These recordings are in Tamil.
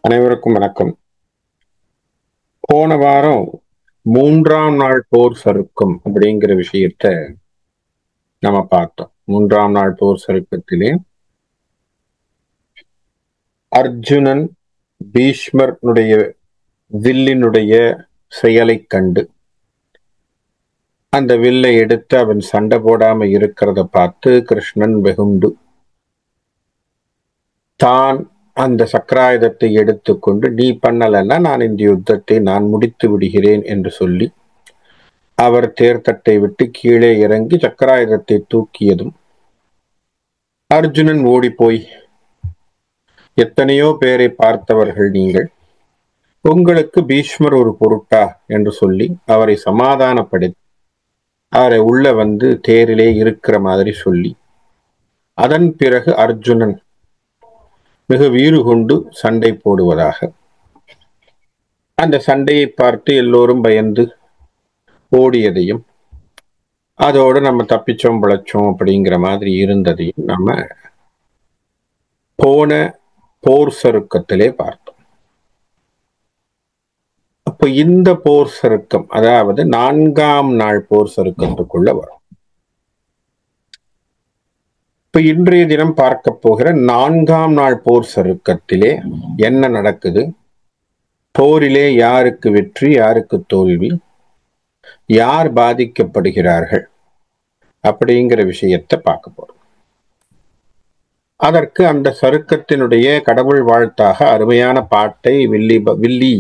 அனைவருக்கும் வணக்கம். போன வாரம் 3ஆம் நாள் போர் சருக்கம் அப்படிங்கிற விஷயத்த நம்ம பார்த்தோம். 3ஆம் நாள் போர் சருக்கத்திலே அர்ஜுனன் பீஷ்மருடைய வில்லினுடைய செயலைக் கண்டு அந்த வில்லை எடுத்து அவன் சண்டை போடாம இருக்கிறத பார்த்து கிருஷ்ணன் வெகுண்டு தான் அந்த சக்கராயுதத்தை எடுத்துக்கொண்டு நீ பண்ணலைன்னா நான் இந்த யுத்தத்தை நான் முடித்து விடுகிறேன் என்று சொல்லி அவர் தேர்தட்டை விட்டு கீழே இறங்கி சக்கராயுதத்தை தூக்கியதும் அர்ஜுனன் ஓடிப்போய் எத்தனையோ பேரை பார்த்தவர்கள் நீங்கள், உங்களுக்கு பீஷ்மர் ஒரு பொருட்டா என்று சொல்லி அவரை சமாதானப்படுத்தி அவரை உள்ள வந்து தேரிலே இருக்கிற மாதிரி சொல்லி அதன் பிறகு அர்ஜுனன் மிக வீறு கொண்டு சண்டை போடுவதாக, அந்த சண்டையை பார்த்து எல்லோரும் பயந்து ஓடியதையும் அதோடு நம்ம தப்பிச்சோம் பிழைச்சோம் அப்படிங்கிற மாதிரி இருந்ததையும் நம்ம போன போர் சருக்கத்திலே பார்த்தோம். அப்ப இந்த போர் சருக்கம், அதாவது 4ஆம் நாள் போர் சருக்கத்துக்குள்ள வரும். இப்ப இன்றைய தினம் பார்க்க போகிற 4ஆம் நாள் போர் சருக்கத்திலே என்ன நடக்குது, போரிலே யாருக்கு வெற்றி யாருக்கு தோல்வி, யார் பாதிக்கப்படுகிறார்கள் அப்படிங்கிற விஷயத்தை பார்க்க போறோம். அதற்கு அந்த சருக்கத்தினுடைய கடவுள் வாழ்த்தாக அருமையான பாட்டை வில்லி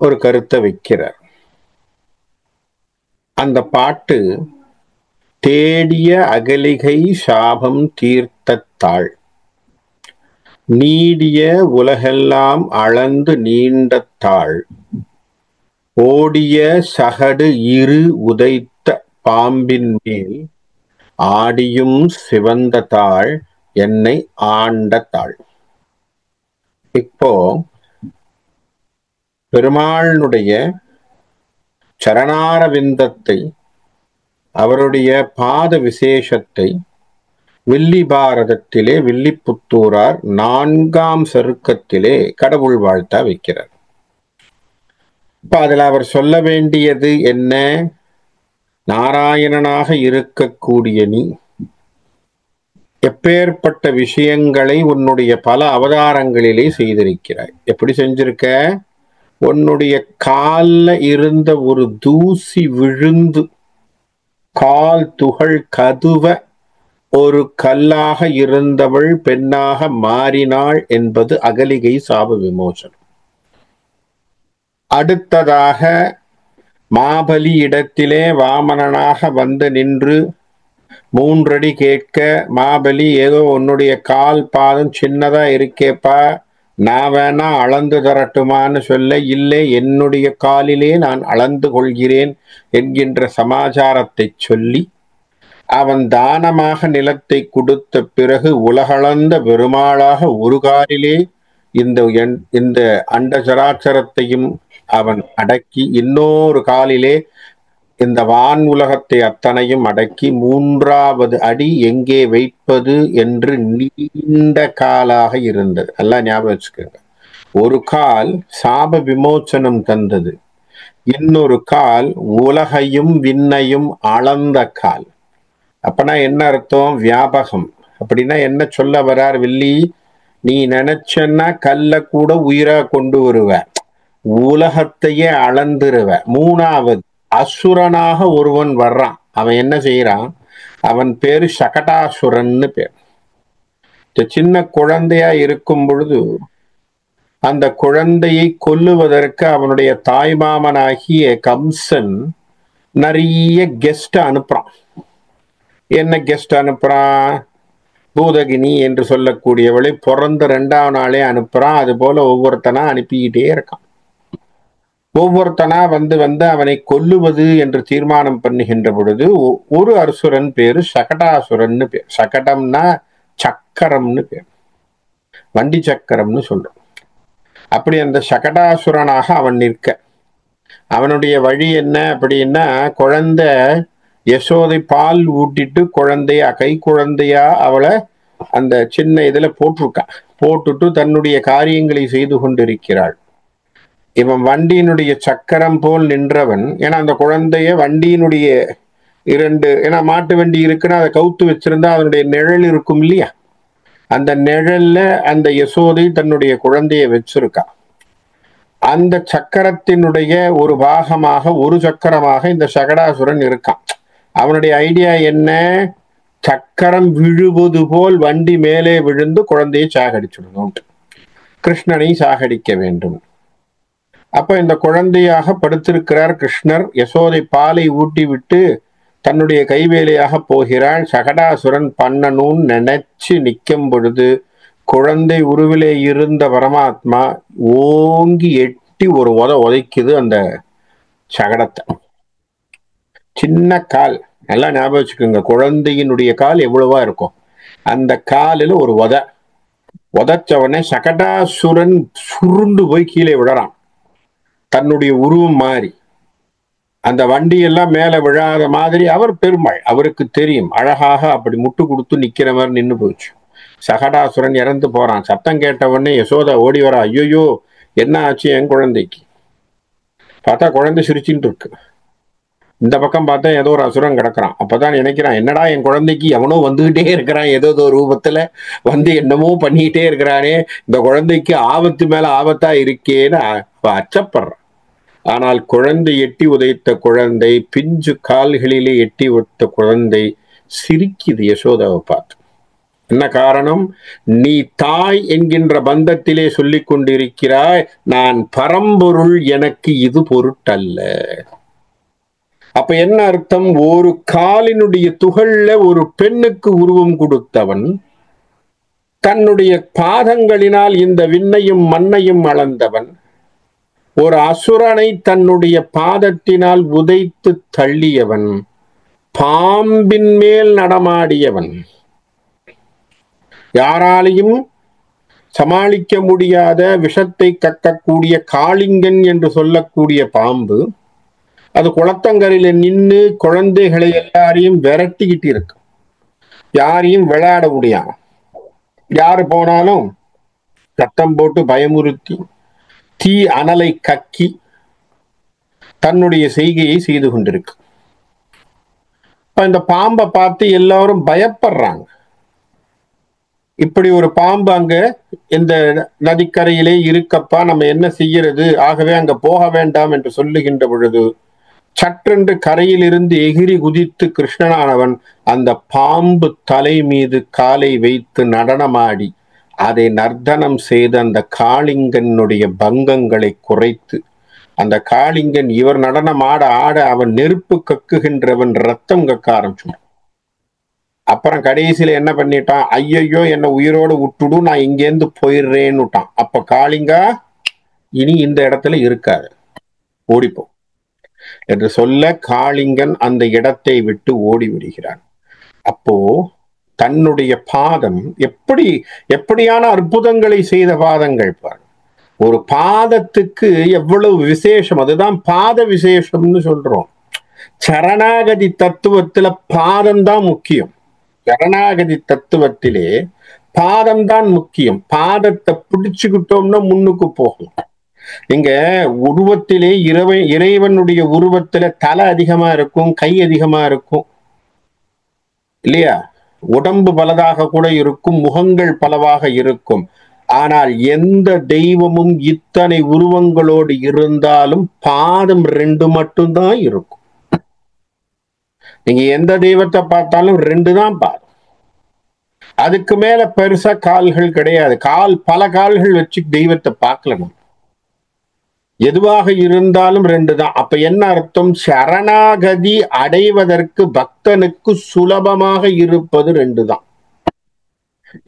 ஒரு கருத்தை வைக்கிறார். அந்த பாட்டு தேடிய அகலிகை சாபம் தீர்த்தத்தாள், நீடிய உலகெல்லாம் அளந்து நீண்டத்தாள், ஓடிய சகடு இரு உதைத்த பாம்பின் மேல் ஆடியும் சிவந்த தாள் என்னை ஆண்ட தாள். இப்போ பெருமாளுடைய சரணாரவிந்தத்தை, அவருடைய பாத விசேஷத்தை வில்லி பாரதத்திலே வில்லிபுத்தூரார் 4ஆம் சருக்கத்திலே கடவுள் வாழ்த்தா வைக்கிறார். இப்ப அதுல அவர் சொல்ல வேண்டியது என்ன, நாராயணனாக இருக்கக்கூடிய நீ எப்பேற்பட்ட விஷயங்களை உன்னுடைய பல அவதாரங்களிலே செய்திருக்கிறாய். எப்படி செஞ்சிருக்க, உன்னுடைய கால்ல இருந்த ஒரு தூசி விழுந்து கால் துகள் கதுவ ஒரு கல்லாக இருந்தவள் பெண்ணாக மாறினாள் என்பது அகலிகை சாப விமோசனம். அடுத்ததாக மாபலி இடத்திலே வாமனனாக வந்து நின்று 3 அடி கேட்க, மாபலி ஏதோ உன்னுடைய கால் பாதம் சின்னதா இருக்கேப்பா, நான் வேணா அளந்து தரட்டுமான்னு சொல்ல, இல்லை என்னுடைய காலிலே நான் அளந்து கொள்கிறேன் என்கின்ற சமாச்சாரத்தை சொல்லி அவன் தானமாக நிலத்தை கொடுத்த பிறகு உலகளந்த பெருமாளாக ஒரு காலிலே இந்த அண்டசராட்சரத்தையும் அவன் அடக்கி, இன்னொரு காலிலே இந்த வான் உலகத்தை அத்தனையும் அடக்கி 3வது அடி எங்கே வைப்பது என்று நீண்ட காலாக இருந்தது. எல்லாம் ஞாபகம் வச்சுக்கோங்க. ஒரு கால் சாப விமோச்சனம் தந்தது, இன்னொரு கால் உலகையும் விண்ணையும் அளந்த கால். அப்பனா என்ன அர்த்தம், வியாபகம். அப்படின்னா என்ன சொல்ல வரார் வில்லி, நீ நினைச்சன்னா கல்ல கூட உயிரா கொண்டு வருவ, உலகத்தையே அளந்துருவ. 3வது அசுரனாக ஒருவன் வர்றான், அவன் என்ன செய்யறான், அவன் பேரு சகடாசுரன்னு பேர். சின்ன குழந்தையா இருக்கும் பொழுது அந்த குழந்தையை கொல்லுவதற்கு அவனுடைய தாய்மாமனாகிய கம்சன் நிறைய கெஸ்ட் அனுப்புறான். என்ன கெஸ்ட் அனுப்புறான், பூதகினி என்று சொல்லக்கூடியவளை பிறந்த 2ஆம் நாளே அனுப்புறான். அது போல ஒவ்வொருத்தனா அனுப்பிக்கிட்டே இருக்கான். ஒவ்வொருத்தனா வந்து அவனை கொல்லுவது என்று தீர்மானம் பண்ணுகின்ற பொழுது ஒரு அசுரன் பேரு சகடாசுரன்னு பேர். சகடம்னா சக்கரம்னு பேர், வண்டி சக்கரம்னு சொல்றோம். அப்படி அந்த சகடாசுரனாக அவன் நிற்க, அவனுடைய வழி என்ன அப்படின்னா, குழந்தை யசோதை பால் ஊட்டிட்டு குழந்தையா கை குழந்தையா அவளை அந்த சின்ன இதுல போட்டிருக்கா. போட்டுட்டு தன்னுடைய காரியங்களை செய்து கொண்டிருக்கிறாள். இவன் வண்டியினுடைய சக்கரம் போல் நின்றவன். ஏன்னா அந்த குழந்தைய வண்டியினுடைய ஏன்னா மாட்டு வண்டி இருக்குன்னா அதை கவுத்து வச்சிருந்தா அதனுடைய நிழல் இருக்கும் இல்லையா, அந்த நிழல்ல அந்த யசோதை தன்னுடைய குழந்தைய வச்சிருக்கா. அந்த சக்கரத்தினுடைய ஒரு பாகமாக, ஒரு சக்கரமாக இந்த சகடாசுரன் இருக்கான். அவனுடைய ஐடியா என்ன? சக்கரம் விழுவது போல் வண்டி மேலே விழுந்து குழந்தையை சாகடிச்சுடணும், கிருஷ்ணனை சாகடிக்க வேண்டும். அப்ப இந்த குழந்தையாக படுத்திருக்கிறார் கிருஷ்ணர். யசோதை பாலை ஊட்டி விட்டு தன்னுடைய கைவேலையாக போகிறாள். சகடாசுரன் பண்ணணும்னு நினைச்சு நிற்கும் பொழுது குழந்தை உருவிலே இருந்த பரமாத்மா ஓங்கி எட்டி ஒரு உதைக்குது அந்த சகடத்தை. சின்ன கால், நல்லா ஞாபகம் வச்சுக்கோங்க, குழந்தையினுடைய கால் எவ்வளவா இருக்கும். அந்த காலில் ஒரு உதைச்ச உடனே சகடாசுரன் சுருண்டு போய் கீழே விழறான். தன்னுடைய உருவம் மாறி அந்த வண்டியெல்லாம் மேல விழாத மாதிரி. அவர் பெருமாள், அவருக்கு தெரியும், அழகாக அப்படி முட்டு கொடுத்து நிக்கிற மாதிரி நின்று போச்சு. சகடாசுரன் இறந்து போறான். சத்தம் கேட்ட உடனே யசோதா ஓடி வரா. ஐயோ என்ன ஆச்சு என் குழந்தைக்கு? பார்த்தா குழந்தை சிரிச்சுட்டு இருக்கு. இந்த பக்கம் பார்த்தா ஏதோ ஒரு அசுரன் கிடக்குறான். அப்பதான் நினைக்கிறான், என்னடா என் குழந்தைக்கு எவனோ வந்துகிட்டே இருக்கிறான், ஏதோ ரூபத்துல வந்து என்னமோ பண்ணிக்கிட்டே இருக்கிறானே, இந்த குழந்தைக்கு ஆபத்து மேல ஆபத்தா இருக்கேன்னு அச்சப்படுறான். ஆனால் குழந்தை எட்டி உதைத்த குழந்தை, பிஞ்சு கால்களிலே எட்டி உதைத்த குழந்தை சிரிக்குது யசோதாவை பார்த்து. என்ன காரணம்? நீ தாய் என்கின்ற பந்தத்திலே சொல்லிக் கொண்டிருக்கிறாய், நான் பரம்பொருள், எனக்கு இது பொருட்டல்ல. அப்ப என்ன அர்த்தம்? ஒரு காலினுடைய துகள்ல ஒரு பெண்ணுக்கு உருவம் கொடுத்தவன், தன்னுடைய பாதங்களினால் இந்த விண்ணையும் மண்ணையும் அளந்தவன், ஒரு அசுரனை தன்னுடைய பாதத்தினால் உதைத்து தள்ளியவன், பாம்பின் மேல் நடமாடியவன், யாராலையும் சமாளிக்க முடியாத விஷத்தை கக்கக்கூடிய காளிங்கன் என்று சொல்லக்கூடிய பாம்பு, அது குளத்தங்கரையில நின்று குழந்தைகளை எல்லாரையும் விரட்டிக்கிட்டு இருக்கு. யாரையும் விளையாட முடியாது. யாரு போனாலும் சத்தம் போட்டு பயமுறுத்தி தீ அனலை கக்கி தன்னுடைய செய்கையை செய்து கொண்டிருக்கு. இந்த பாம்பை பார்த்து எல்லாரும் பயப்படுறாங்க. இப்படி ஒரு பாம்பு அங்க இந்த நதிக்கரையிலே இருக்கப்பா, நம்ம என்ன செய்யறது, ஆகவே அங்க போக வேண்டாம் என்று சொல்லுகின்ற பொழுது சற்றென்று கரையிலிருந்து எகிரி குதித்து கிருஷ்ணனானவன் அந்த பாம்பு தலை மீது காலை வைத்து நடனமாடி அதை நர்த்தனம் செய்து அந்த காளிங்கனுடைய பங்கங்களை குறைத்து, அந்த காளிங்கன் இவர் நடனம் ஆட ஆட அவன் நெருப்பு கக்குகின்றவன் ரத்தம் கக்க ஆரம்பிச்சு. அப்புறம் கடைசியில என்ன பண்ணிட்டான்? ஐயையோ என்ன உயிரோடு விட்டுடு, நான் இங்கேருந்து போயிடுறேன்னு விட்டான். அப்ப காளிங்கா இனி இந்த இடத்துல இருக்காது, ஓடிப்போ என்று சொல்ல காளிங்கன் அந்த இடத்தை விட்டு ஓடி விடுகிறான். அப்போ தன்னுடைய பாதம் எப்படியான அற்புதங்களை செய்த பாதங்கள் பாரு. ஒரு பாதத்துக்கு எவ்வளவு விசேஷம், அதுதான் பாத விசேஷம்னு சொல்றோம். சரணாகதி தத்துவத்துல பாதம்தான் முக்கியம். சரணாகதி தத்துவத்திலே பாதம்தான் முக்கியம். பாதத்தை பிடிச்சுக்கிட்டோம்னா முன்னுக்கு போகும். இங்க உருவத்திலே இறைவனுடைய உருவத்துல தலை அதிகமா இருக்கும், கை அதிகமா இருக்கும் இல்லையா? உடம்பு பலதாக கூட இருக்கும், முகங்கள் பலவாக இருக்கும். ஆனால் எந்த தெய்வமும் இத்தனை உருவங்களோடு இருந்தாலும் பாதம் 2 மட்டும்தான் இருக்கும். நீங்க எந்த தெய்வத்தை பார்த்தாலும் 2 தான் பாதம். அதுக்கு மேல பெருசா கால்கள் கிடையாது. பல கால்கள் வச்சு தெய்வத்தை பார்க்கலாம். எதுவாக இருந்தாலும் 2 தான். அப்ப என்ன அர்த்தம்? சரணாகதி அடைவதற்கு பக்தனுக்கு சுலபமாக இருப்பது 2 தான்.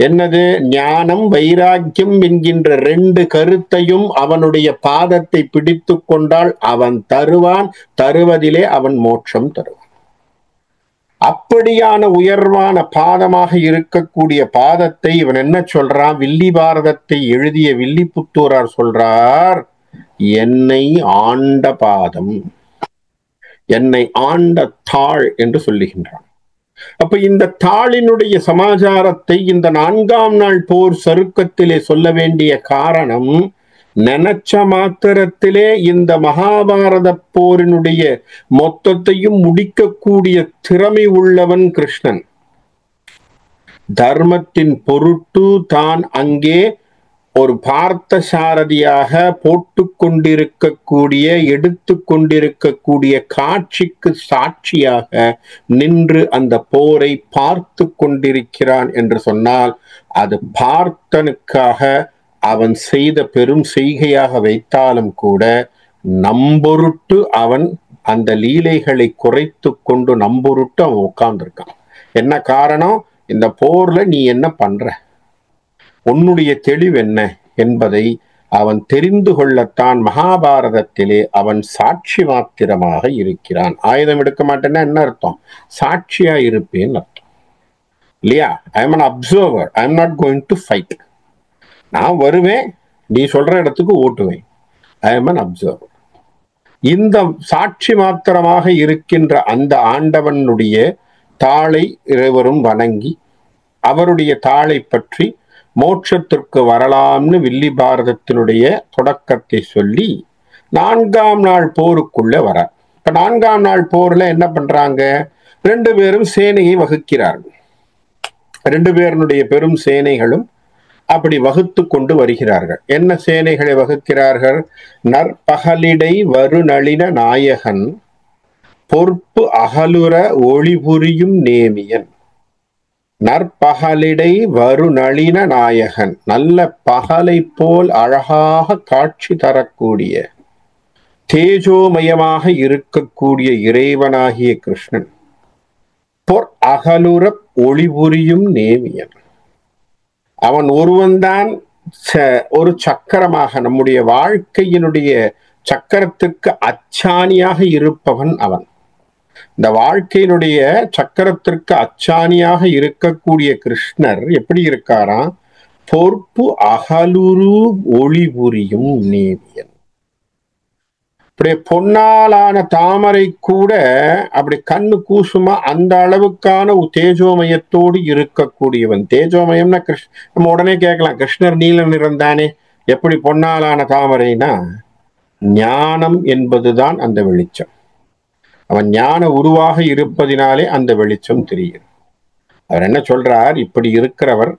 என்னது? ஞானம், வைராக்கியம் என்கின்ற 2 கருத்தையும் அவனுடைய பாதத்தை பிடித்து கொண்டால் அவன் தருவான். தருவதிலே அவன் மோட்சம் தருவான். அப்படியான உயர்வான பாதமாக இருக்கக்கூடிய பாதத்தை இவன் என்ன சொல்றான்? வில்லி பாரதத்தை எழுதிய வில்லிபுத்தூரார் சொல்றார், என்னை ஆண்ட பாதம், என்னை ஆண்ட தாள் என்று சொல்லுகின்றான். அப்ப இந்த தாளினுடைய சமாச்சாரத்தை இந்த 4ஆம் நாள் போர் சருக்கத்திலே சொல்ல வேண்டிய காரணம், நினைச்ச மாத்திரத்திலே இந்த மகாபாரத போரினுடைய மொத்தத்தையும் முடிக்கக்கூடிய திறமை உள்ளவன் கிருஷ்ணன். தர்மத்தின் பொருட்டு தான் அங்கே ஒரு பார்த்த சாரதியாக போட்டு கொண்டிருக்கக்கூடிய, எடுத்து கொண்டிருக்கக்கூடிய காட்சிக்கு சாட்சியாக நின்று அந்த போரை பார்த்து கொண்டிருக்கிறான் என்று சொன்னால், அது பார்த்தனுக்காக அவன் செய்த பெரும் செய்கையாக வைத்தாலும் கூட நம்பொருட்டு அவன் அந்த லீலைகளை குறைத்து கொண்டு நம்பொருட்டு அவன் உட்கார்ந்துருக்கான். என்ன காரணம்? இந்த போர்ல நீ என்ன பண்ற, உன்னுடைய தெளிவு என்ன என்பதை அவன் தெரிந்து கொள்ளத்தான் மகாபாரதத்திலே அவன் சாட்சி மாத்திரமாக இருக்கிறான். ஆயுதம் எடுக்க மாட்டேன்னா என்ன அர்த்தம்? சாட்சியா இருப்பேன்னு அர்த்தம் இல்லையா? I am an observer, I am not going to fight. நான் வருவேன், நீ சொல்ற இடத்துக்கு ஓட்டுவேன். I am an observer. இந்த சாட்சி மாத்திரமாக இருக்கின்ற அந்த ஆண்டவனுடைய தாளை இருவரும் வணங்கி அவருடைய தாளை பற்றி மோட்சத்திற்கு வரலாம்னு வில்லி பாரதத்தினுடைய தொடக்கத்தை சொல்லி 4ஆம் நாள் போருக்குள்ள வர. இப்ப 4ஆம் நாள் போர்ல என்ன பண்றாங்க? 2 பேரும் சேனையை வகுக்கிறார்கள். 2 பேருடைய பெரும் சேனைகளும் அப்படி வகுத்து கொண்டு வருகிறார்கள். என்ன சேனைகளை வகுக்கிறார்கள்? நற்பகலிடை வருநளின நாயகன், பொற்பு அகலுற ஒளிபுரியும் நேமியன். நற்பகலிடை வருநளின நாயகன், நல்ல பகலை போல் அழகாக காட்சி தரக்கூடிய, தேஜோமயமாக இருக்கக்கூடிய இறைவனாகிய கிருஷ்ணன். பொற் அகலுற ஒளிபுரியும் நேமியன், அவன் ஒருவன்தான் ஒரு சக்கரமாக, நம்முடைய வாழ்க்கையினுடைய சக்கரத்துக்கு அச்சாணியாக இருப்பவன் அவன். இந்த வாழ்க்கையினுடைய சக்கரத்திற்கு அச்சாணியாக இருக்கக்கூடிய கிருஷ்ணர் எப்படி இருக்காராம்? பொற்பு அகலுரு ஒளிபுரியும் நேமியன். அப்படியே பொன்னாலான தாமரை கூட அப்படி கண்ணு கூசுமா அந்த அளவுக்கான தேஜோமயத்தோடு இருக்கக்கூடியவன். தேஜோமயம்னா நம்ம உடனே கேட்கலாம், கிருஷ்ணர் நீல நிறம் தானே, எப்படி பொன்னாலான தாமரைனா? ஞானம் என்பதுதான் அந்த வெளிச்சம். அவன் ஞான உருவாக இருப்பதினாலே அந்த வெளிச்சம் தெரியும். அவர் என்ன சொல்றார்? இப்படி இருக்கிறவர்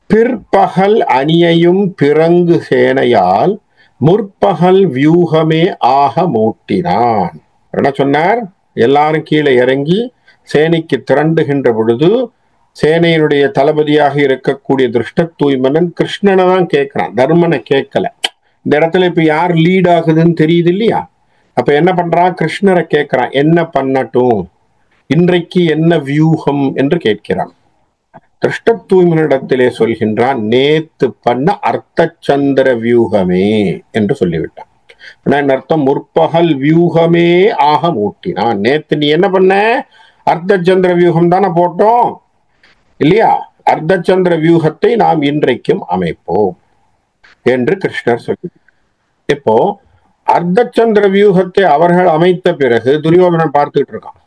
பிற்பகல் அணியையும் பிறங்கு சேனையால் முற்பகல் வியூகமே ஆக மூட்டினான். என்ன சொன்னார்? எல்லாரும் கீழே இறங்கி சேனைக்கு திரண்டுகின்ற பொழுது சேனையினுடைய தளபதியாக இருக்கக்கூடிய திருஷ்டத்யும்னன் கிருஷ்ணனை தான் கேட்கிறான், தர்மனை கேட்கல. இந்த இடத்துல இப்ப யார் லீட் ஆகுதுன்னு தெரியுது இல்லையா? அப்ப என்ன பண்றான்? கிருஷ்ணரை கேட்கிறான், என்ன பண்ணட்டும், இன்றைக்கு என்ன வியூகம் என்று கேட்கிறான். திருஷ்டத்யும்னிடத்திலே சொல்கின்றான், நேத்து பண்ண அர்த்த சந்திர வியூகமே என்று சொல்லிவிட்டான். அர்த்தம், முற்பகல் வியூகமே ஆக மூட்டினான். நேத்து நீ என்ன பண்ண? அர்த்த சந்திர வியூகம் தானே போட்டோம் இல்லையா? அர்த்த சந்திர வியூகத்தை நாம் இன்றைக்கும் அமைப்போம் என்று கிருஷ்ணர் சொல்லி. இப்போ அர்த்த சந்திர வியூகத்தை அவர்கள் அமைத்த பிறகு துரியோதனன் பார்த்துட்டு இருக்கான்.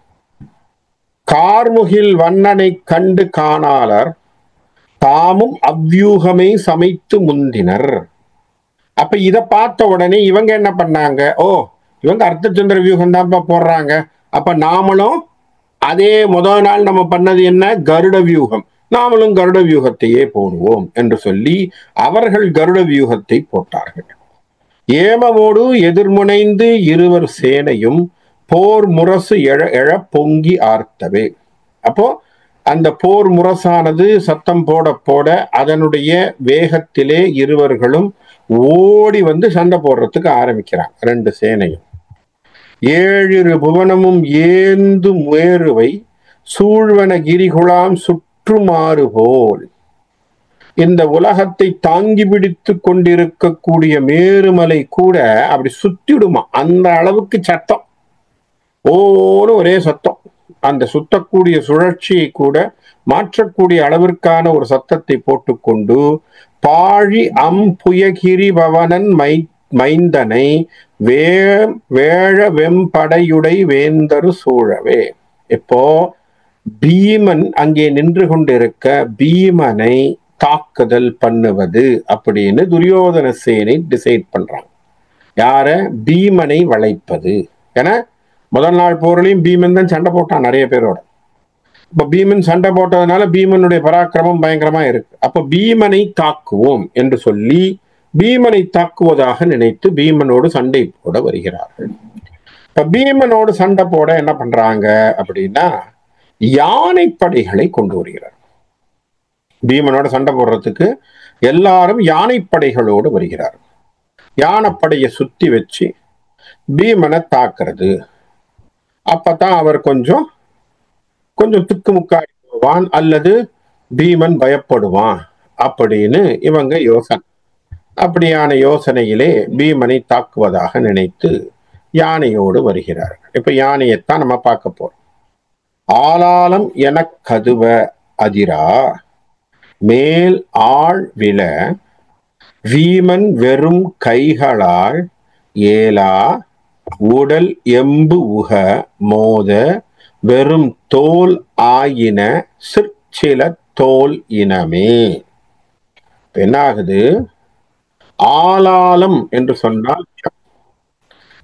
கார்முகில் வண்ணனை கண்டு காணாளர் தாமும் அவ்வியூகமே சமைத்து முந்தினர். அப்ப இத பார்த்த உடனே இவங்க என்ன பண்ணாங்க? ஓ, இவங்க அர்த்த சந்திர வியூகம் தான் போடுறாங்க, அப்ப நாமளும் அதே முதல் நாள் நம்ம பண்ணது என்ன? கருட வியூகம், நாமளும் கருட வியூகத்தையே போடுவோம் என்று சொல்லி அவர்கள் கருட வியூகத்தை போட்டார்கள். ஏமமோடு எதிர்முனைந்து இருவர் சேனையும் போர் முரசு எழ பொங்கி ஆர்த்தவே. அப்போ அந்த போர் முரசானது சத்தம் போட போட அதனுடைய வேகத்திலே இருவர்களும் ஓடி வந்து சண்டை போடுறதுக்கு ஆரம்பிக்கிறாங்க. 2 சேனையும். 7 புவனமும் ஏந்து மேருவை சூழ்வன கிரிகுலாம் சுற்றுமாறு போல். இந்த உலகத்தை தாங்கி பிடித்து கொண்டிருக்கக்கூடிய மேருமலை கூட அப்படி சுத்திடுமா, அந்த அளவுக்கு சத்தம், ஒரே சத்தம். அந்த சுத்தக்கூடிய சுழற்சியை கூட மாற்றக்கூடிய அளவிற்கான ஒரு சத்தத்தை போட்டுக்கொண்டு பாழி புயகிரி பவனன் மைந்தனை வேழ வெம்படையுடை வேந்தரு சூழவே. இப்போ பீமன் அங்கே நின்று கொண்டிருக்க பீமனை தாக்குதல் பண்ணுவது அப்படின்னு துரியோதன சேனை டிசைட் பண்றாங்க. யார? பீமனை வளைப்பது. ஏன்னா முதல் நாள் போர்லையும் பீமன் தான் சண்டை போட்டான் நிறைய பேரோட. இப்ப பீமன் சண்டை போட்டதுனால பீமனுடைய பராக்கிரமம் பயங்கரமா இருக்கு. அப்ப பீமனை தாக்குவோம் என்று சொல்லி பீமனை தாக்குவதாக நினைத்து பீமனோடு சண்டை போட வருகிறார்கள். இப்ப பீமனோடு சண்டை போட என்ன பண்றாங்க அப்படின்னா யானைப்படைகளை கொண்டு வருகிறார். பீமனோட சண்டை போடுறதுக்கு எல்லாரும் யானைப்படைகளோடு வருகிறார். யானைப்படையை சுத்தி வச்சு பீமனை தாக்குறது. அப்பதான் அவர் கொஞ்சம் திக்குமுக்காடி போவான் அல்லது பீமன் பயப்படுவான் அப்படின்னு இவங்க யோசனை. அப்படியான யோசனையிலே பீமனை தாக்குவதாக நினைத்து யானையோடு வருகிறார்கள். இப்ப யானையைத்தான் நம்ம பார்க்க போறோம். ஆளாலம் என கதுவ அதிரா மேல் ஆள் விழ வீமன் வெறும் கைகளால் ஏலா உடல் எம்பு உக மோத வெறும் தோல் ஆயின சிற்சில தோல் இனமே. என்ன ஆகுது? ஆளாலம் என்று சொன்னால்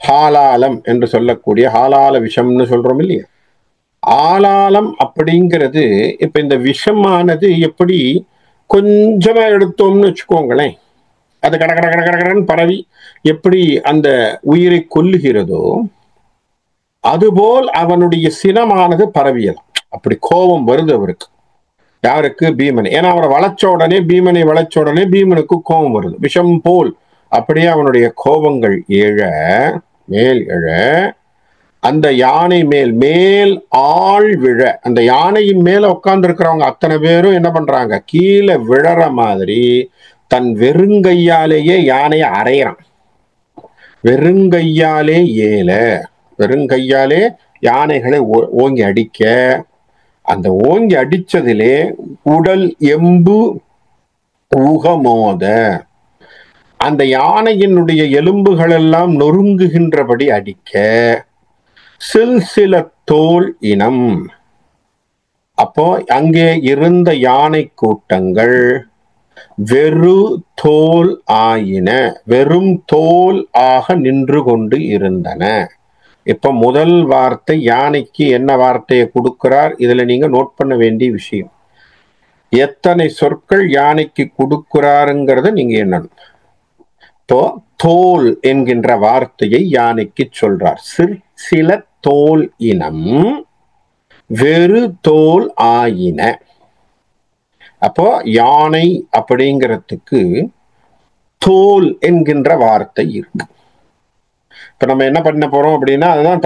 ஹாலாலம் என்று சொல்லக்கூடிய ஹாலால விஷம்னு சொல்றோம் இல்லையா? ஆளாலம் அப்படிங்கிறது இப்ப இந்த விஷமானது எப்படி கொஞ்சமா எடுத்தோம்னு வச்சுக்கோங்களேன், அது கட கட கட கடன்னு பரவி எப்படி அந்த உயிரை கொல்லுகிறதோ அதுபோல் அவனுடைய சினமானது பரவியலாம். அப்படி கோபம் வருது அவருக்கு. யாருக்கு? பீமனை. ஏன்னா அவரை வளைச்ச உடனே பீமனை வளைச்ச உடனே பீமனுக்கு கோபம் வருது. விஷம் போல் அப்படியே அவனுடைய கோபங்கள் மேல் எழ அந்த யானை மேல் ஆள் விழ, அந்த யானையின் மேல உட்கார்ந்து இருக்கிறவங்க அத்தனை பேரும் என்ன பண்றாங்க? கீழே விழற மாதிரி தன் வெறுங்கையாலேயே யானையை அரைகிறான். வெறுங்கையாலே வெறுங்கையாலே யானைகளை ஓங்கி அடிக்க, அந்த ஓங்கி அடிச்சதிலே உடல் எம்பு உகமோத அந்த யானையினுடைய எலும்புகள் எல்லாம் நொறுங்குகின்றபடி அடிக்க சில தோல் இனம். அப்போ அங்கே இருந்த யானை கூட்டங்கள் வெறு தோல் ஆயின, வெறும் தோல் ஆக நின்று கொண்டு இருந்தன. இப்ப முதல் வார்த்தை யானைக்கு என்ன வார்த்தையை கொடுக்கிறார்? இதுல நீங்க நோட் பண்ண வேண்டிய விஷயம், எத்தனை சொற்கள் யானைக்கு கொடுக்கிறாருங்கிறத நீங்க என்னன்னு. இப்போ தோல் என்கின்ற வார்த்தையை யானைக்கு சொல்றார். சில தோல் இனம் வெறு தோல் ஆயின. அப்போ யானை அப்படிங்கிறதுக்கு தோல் என்கின்ற வார்த்தை இருக்கு. இப்ப நம்ம என்ன பண்ண போறோம் அப்படின்னா அதுதான்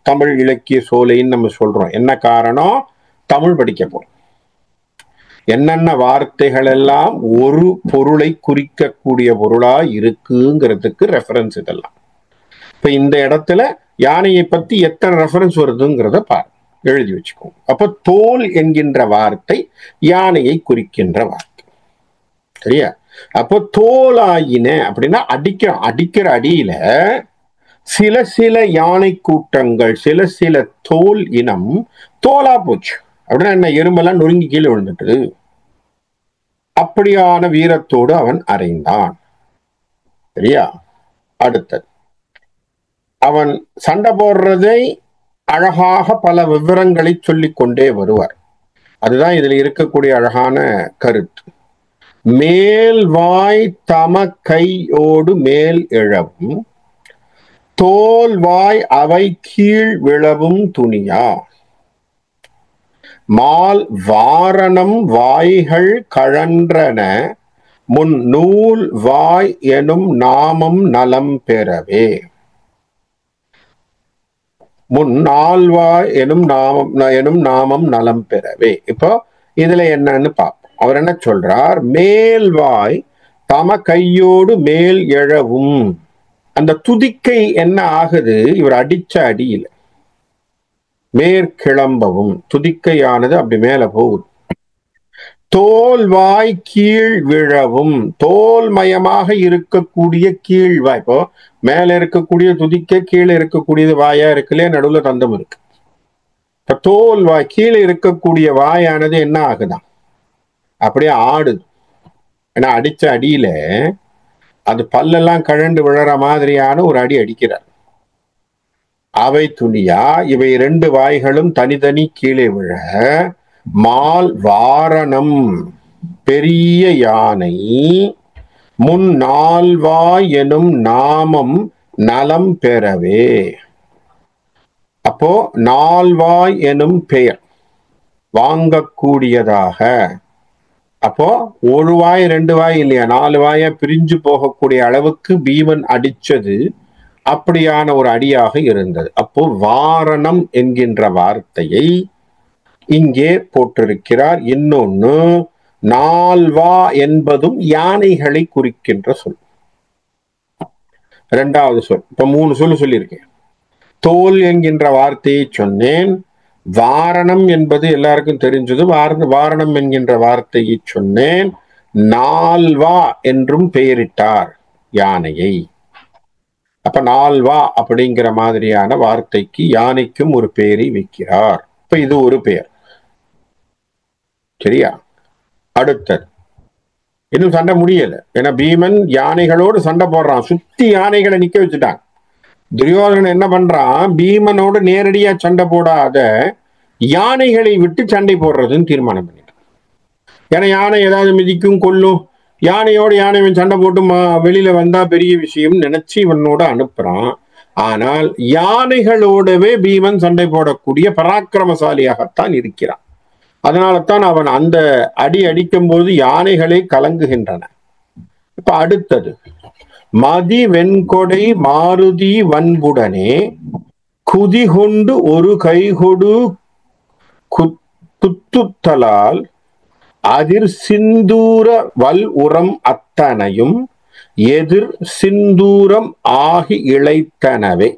தமிழ் இலக்கிய சோலைன்னு நம்ம சொல்றோம். என்ன காரணம்? தமிழ் படிக்க போறோம். என்னென்ன வார்த்தைகள் எல்லாம் ஒரு பொருளை குறிக்கக்கூடிய பொருளா இருக்குங்கிறதுக்கு ரெஃபரன்ஸ் இதெல்லாம். இப்ப இந்த இடத்துல யானையை பத்தி எத்தனை ரெஃபரன்ஸ் வருதுங்கிறத எழுதி வச்சுக்கோங்க. அப்ப தோல் என்கின்ற வார்த்தை யானையை குறிக்கின்ற வார்த்தை. சரியா? அப்போ தோலாயின அப்படின்னா அடிக்கிற அடியில சில யானை கூட்டங்கள் சில தோல் இனம் தோலா போச்சு. அப்படின்னா என்ன? எறும்பெல்லாம் நொறுங்கி கீழே விழுந்துட்டு அப்படியான வீரத்தோடு அவன் அறைந்தான். சரியா? அடுத்தது அவன் சண்டை போடுறதை அழகாக பல விவரங்களை சொல்லிக் கொண்டே வருவார். அதுதான் இதுல இருக்கக்கூடிய அழகான கருத்து. மேல்வாய் தம கையோடு மேல் எழவும் தோல்வாய் அவை கீழ் விழவும் துணியா மால் வாரணம் வாய்கள் கழன்றன முன் நூல் வாய் எனும் நாமம் நலம் பெறவே. முன் நால்வாய் எனும் நாமம் நலம் பெறவே. இப்போ இதுல என்னன்னு பார்ப்போம். அவர் என்ன சொல்றார்? மேல்வாய் தம கையோடு மேல் எழவும். அந்த துதிக்கை என்ன ஆகுது? இவர் அடிச்ச அடியில மேற்கிளம்பவும் துதிக்கையானது அப்படி மேல போகுது. தோல்வாய் கீழ் விழவும், தோல்மயமாக இருக்கக்கூடிய கீழ்வாய். இப்போ மேல இருக்கக்கூடிய துதிக்கை, கீழே இருக்கக்கூடியது வாயா இருக்குல்லையே, நடுவுல தந்தம் இருக்கு. இப்ப தோல் வாய், கீழே இருக்கக்கூடிய வாயானது என்ன ஆகுதான், அப்படியே ஆடுது. ஏன்னா அடிச்ச அடியில அது பல்லெல்லாம் கழண்டு விழற மாதிரியான ஒரு அடி அடிக்கிறார். அவை துணியா இவை 2 வாய்களும் தனித்தனி கீழே விழ மால் வாரணம் பெரிய யானை முன் 4 வாய் எனும் நாமம் நலம் பெறவே. அப்போ 4 வாய் எனும் பெயர் வாங்கக்கூடியதாக. அப்போ 1 வாய் 2 வாய் இல்லையா, 4 வாயா பிரிஞ்சு போகக்கூடிய அளவுக்கு பீமன் அடிச்சது அப்படியான ஒரு அடியாக இருந்தது. அப்போ வாரணம் என்கின்ற வார்த்தையை இங்கே போட்டிருக்கிறார். இன்னொன்னு, 4 வா என்பதும் யானைகளை குறிக்கின்ற சொல். 2வது சொல். இப்ப 3 சொல்லியிருக்கேன். தோல் என்கின்ற வார்த்தையை சொன்னேன். வாரணம் என்பது எல்லாருக்கும் தெரிஞ்சது. வாரணம் என்கின்ற வார்த்தையை சொன்னேன். 4 வா என்றும் பெயரிட்டார் யானையை. அப்ப 4 வா அப்படிங்கிற மாதிரியான வார்த்தைக்கு யானைக்கும் ஒரு பெயரை வைக்கிறார். இப்ப இது ஒரு பெயர். சரியா? அடுத்தது, இன்னும் சண்டை முடியல. ஏன்னா பீமன் யானைகளோடு சண்டை போடுறான். சுத்தி யானைகளை நிக்க வச்சுட்டான். துரியோதனன் என்ன பண்றான், பீமனோடு நேரடியா சண்டை போடாத யானைகளை விட்டு சண்டை போடுறதுன்னு தீர்மானம் பண்ணிட்டான். ஏன்னா யானை ஏதாவது மிதிக்கும், கொல்லும். யானையோடு யானைவன் சண்டை போட்டு வெளியில வந்தா பெரிய விஷயம் நினைச்சு இவனோட அனுப்புறான். ஆனால் யானைகளோடவே பீமன் சண்டை போடக்கூடிய பராக்கிரமசாலியாகத்தான் இருக்கிறான். அதனால்தான் அவன் அந்த அடி அடிக்கும் போது யானைகளை கலங்குகின்றன. இப்ப அடுத்தது, மதி வெண்கொடை மாருதி வன்புடனே குதிகொண்டு ஒரு கைகொடு குத்துத்தலால் அதிர் சிந்தூர வல் உரம் அத்தனையும் எதிர் சிந்தூரம் ஆகி இழைத்தனவே.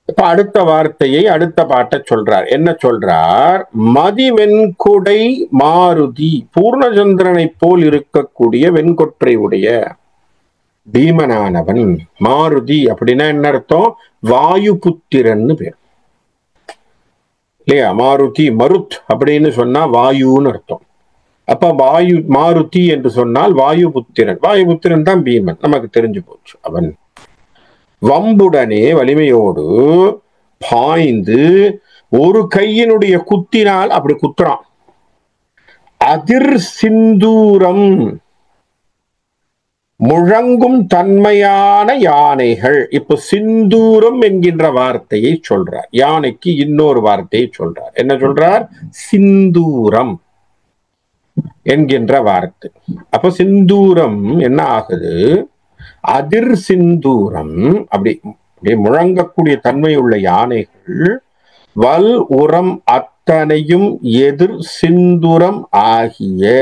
இப்ப அடுத்த வார்த்தையை அடுத்த பாட்டை சொல்றார். என்ன சொல்றார்? மதி வெண்கொடை மாருதி, பூர்ணச்சந்திரனை போல் இருக்கக்கூடிய வெண்கொற்றை உடைய பீமனானவன். மாருதி அப்படின்னா என்ன அர்த்தம்? வாயு புத்திரன்னு பேர் இல்லையா? மாருதி, மருத் அப்படின்னு சொன்னா வாயுன்னு அர்த்தம். அப்ப வாயு மாருதி என்று சொன்னால் வாயு புத்திரன். வாயு புத்திரன் தான் பீமன், நமக்கு தெரிஞ்சு போச்சு. அவன் வம்புடனே வலிமையோடு பாய்ந்து ஒரு கையினுடைய குத்தினால் அப்படி குத்துறான். அதிர் சிந்தூரம், முழங்கும் தன்மையான யானைகள். இப்ப சிந்தூரம் என்கின்ற வார்த்தையை சொல்றார். யானைக்கு இன்னொரு வார்த்தையை சொல்றார். என்ன சொல்றார்? சிந்தூரம் என்கின்ற வார்த்தை. அப்ப சிந்தூரம் என்ன ஆகுது? அதிர் சிந்தூரம், அப்படி முழங்கக்கூடிய தன்மை உள்ள யானைகள் வல் உரம் அத்தனையும் எதிர் சிந்தூரம் ஆகிய,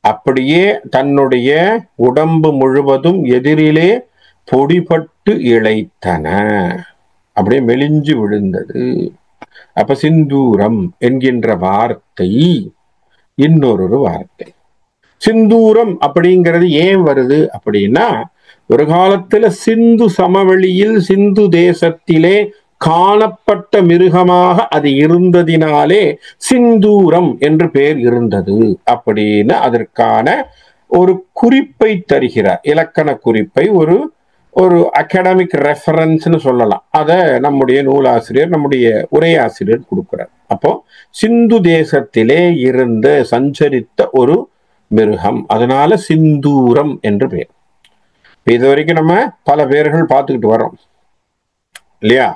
அப்படியே தன்னுடைய உடம்பு முழுவதும் எதிரிலே பொடிபட்டு இழைத்தன, அப்படியே மெலிஞ்சு விழுந்தது. அப்ப சிந்தூரம் என்கின்ற வார்த்தை இன்னொரு வார்த்தை. சிந்தூரம் அப்படிங்கிறது ஏன் வருது அப்படின்னா, ஒரு காலத்துல சிந்து சமவெளியில் சிந்து தேசத்திலே காணப்பட்ட மிருகமாக அது இருந்ததினாலே சிந்தூரம் என்று பெயர் இருந்தது அப்படின்னு அதற்கான ஒரு குறிப்பை தருகிறார். இலக்கண குறிப்பை, ஒரு அகாடமிக் ரெஃபரன்ஸ்னு சொல்லலாம். அதை நம்முடைய நூலாசிரியர், நம்முடைய உரையாசிரியர் கொடுக்கிறார். அப்போ சிந்து தேசத்திலே இருந்த சஞ்சரித்த ஒரு மிருகம், அதனால சிந்தூரம் என்று பெயர். இது வரைக்கும் நம்ம பல பேர்கள் பார்த்துக்கிட்டு வரோம் இல்லையா?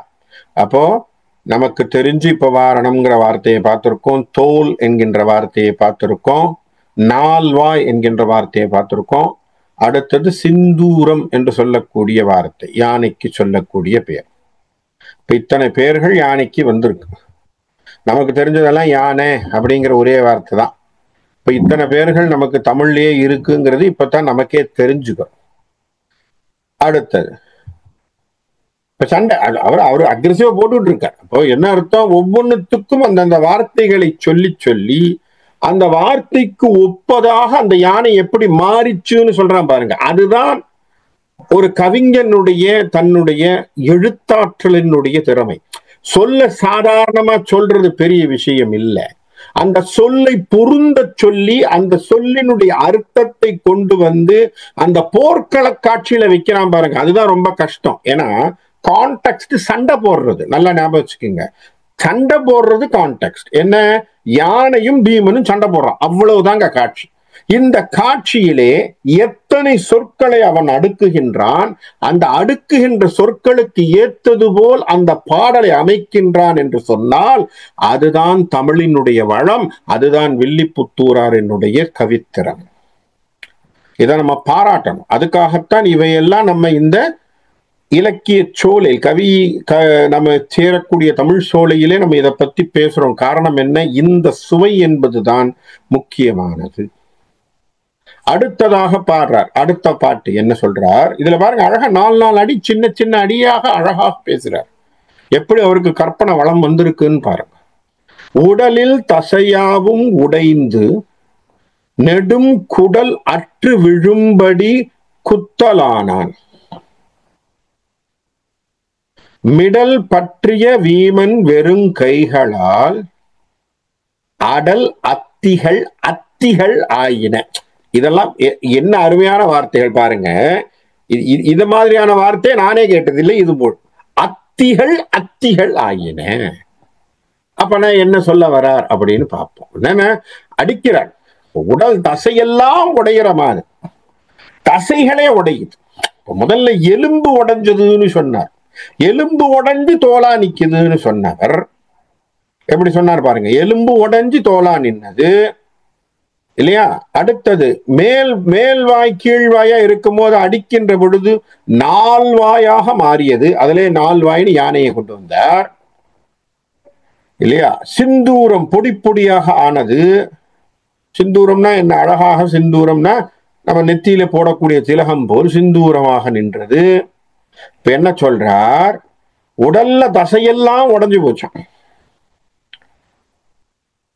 அப்போ நமக்கு தெரிஞ்சு இப்ப வாரணம்ங்கிற வார்த்தையை பார்த்திருக்கோம், தோல் என்கின்ற வார்த்தையை பார்த்திருக்கோம், 4 வாய் என்கின்ற வார்த்தையை பார்த்திருக்கோம். அடுத்தது சிந்தூரம் என்று சொல்லக்கூடிய வார்த்தை, யானைக்கு சொல்லக்கூடிய பெயர். இப்ப இத்தனை பெயர்கள் யானைக்கு வந்திருக்கு. நமக்கு தெரிஞ்சதெல்லாம் யானை அப்படிங்கிற ஒரே வார்த்தை தான். இப்ப இத்தனை பேர்கள் நமக்கு தமிழ்லயே இருக்குங்கிறது இப்பதான் நமக்கே தெரிஞ்சுக்கிறோம். அடுத்தது, இப்ப சண்டை அவர் அக்ரெசிவா போட்டுட்டு இருக்கார். அப்போ என்ன அர்த்தம்? ஒவ்வொன்றுத்துக்கும் அந்தந்த வார்த்தைகளை சொல்லி சொல்லி அந்த வார்த்தைக்கு ஒப்பதாக அந்த யானை எப்படி மாறிச்சுன்னு சொல்றான் பாருங்க. அதுதான் ஒரு கவிஞனுடைய தன்னுடைய எழுத்தாற்றலினுடைய திறமை. சொல்ல சாதாரணமா சொல்றது பெரிய விஷயம் இல்ல. அந்த சொல்லை பொருந்த சொல்லி அந்த சொல்லினுடைய அர்த்தத்தை கொண்டு வந்து அந்த போர்க்கள காட்சியில வைக்கிறான் பாருங்க, அதுதான் ரொம்ப கஷ்டம். ஏன்னா கான்டெக்ஸ்ட் சண்டை போடுறது, நல்லா ஞாபகம் வச்சுக்கோங்க. சண்டை போடுறது கான்டெக்ஸ்ட் என்ன, யானையும் பீமனும் சண்டை போடுறான், அவ்வளவுதாங்க காட்சி. இந்த காட்சியிலே எத்தனை சொற்களை அவன் அடுக்குகின்றான், அந்த அடுக்குகின்ற சொற்களுக்கு ஏற்றது போல் அந்த பாடலை அமைக்கின்றான் என்று சொன்னால் அதுதான் தமிழினுடைய வளம், அதுதான் வில்லிபுத்தூரார் என்னுடைய கவித்திறன். இதை நம்ம பாராட்டணும். அதுக்காகத்தான் இவையெல்லாம் நம்ம இந்த இலக்கிய சோலை நம்ம சேரக்கூடிய தமிழ் சோலையிலே நம்ம இதை பத்தி பேசுறோம். காரணம் என்ன, இந்த சுவை என்பதுதான் முக்கியமானது. அடுத்ததாக பாடுறார், அடுத்த பாட்டு என்ன சொல்றார் இதுல பாருங்க, அழகா 4 அடி சின்ன சின்ன அடியாக அழகாக பேசுறார். எப்படி அவருக்கு கற்பனை வளம் வந்திருக்குன்னு பாருங்க. உடலில் தசையாவும் உடைந்து நெடும் குடல் அற்று விழும்படி குத்தலானான், மிடல் பற்றிய வீமன் வெறும் கைகளால் அடல் அத்திகள் அத்திகள் ஆயின. இதெல்லாம் என்ன அருமையான வார்த்தைகள் பாருங்க. இது மாதிரியான வார்த்தையை நானே கேட்டதில்லை. இது போல் அத்திகள் அத்திகள் ஆயின. அப்ப நான் என்ன சொல்ல வரார் அப்படின்னு பார்ப்போம். என்னன்னா அடிக்கிறார், உடல் தசையெல்லாம் உடையிற மாதிரி தசைகளே உடையுது. முதல்ல எலும்பு உடைஞ்சதுன்னு சொன்னார், எலும்பு உடைஞ்சு தோலா நிக்குதுன்னு சொன்னவர் எப்படி சொன்னார் பாருங்க, எலும்பு உடைஞ்சு தோலா நின்னது இல்லையா. அடுத்தது மேல்வாய் கீழ்வாயா இருக்கும் போது அடிக்கின்ற பொழுது 4 வாயாக மாறியது, அதிலே 4 வாயின்னு யானையை கொண்டு வந்தார் இல்லையா. சிந்தூரம் பொடி பொடியாக ஆனது. சிந்தூரம்னா என்ன, அழகாக சிந்தூரம்னா நம்ம நெத்தியில போடக்கூடிய திலகம் போல் சிந்தூரமாக நின்றது. இப்ப என்ன சொல்றார், உடல்ல தசையெல்லாம் உடைஞ்சு போச்சான்.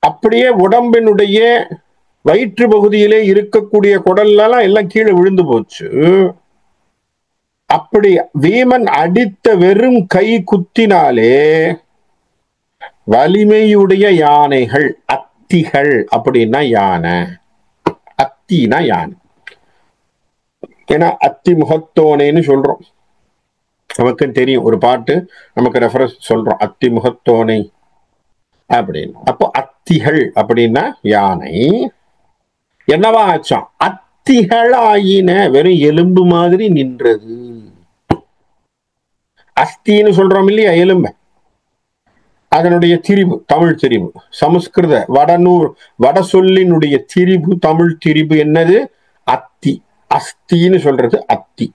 அப்படியே உடம்பினுடைய வயிற்று பகுதியிலே இருக்கக்கூடிய குடல்லாம் எல்லாம் கீழே விழுந்து போச்சு. அப்படி வீமன் அடித்த வெறும் கை குத்தினாலே வலிமையுடைய யானைகள், அத்திகள் அப்படின்னா யானை, அத்தினா யானை. ஏன்னா அத்தி முகத்தோனேன்னு சொல்றோம், நமக்கு தெரியும், ஒரு பாட்டு நமக்கு ரெஃபரன்ஸ் சொல்றோம், அத்தி முகத்தோனை அப்படின்னு. அப்போ அத்திகள் அப்படின்னா யானை. என்னவா ஆச்சான், அத்திகள் ஆயின, வெறும் எலும்பு மாதிரி நின்றது. அஸ்தின்னு சொல்றோம் இல்லையா, எலும்பு, அதனுடைய திரிபு, தமிழ் திரிபு, சமஸ்கிருத வட சொல்லினுடைய திரிபு, தமிழ் திரிபு என்னது, அத்தி. அஸ்தின்னு சொல்றது அத்தி.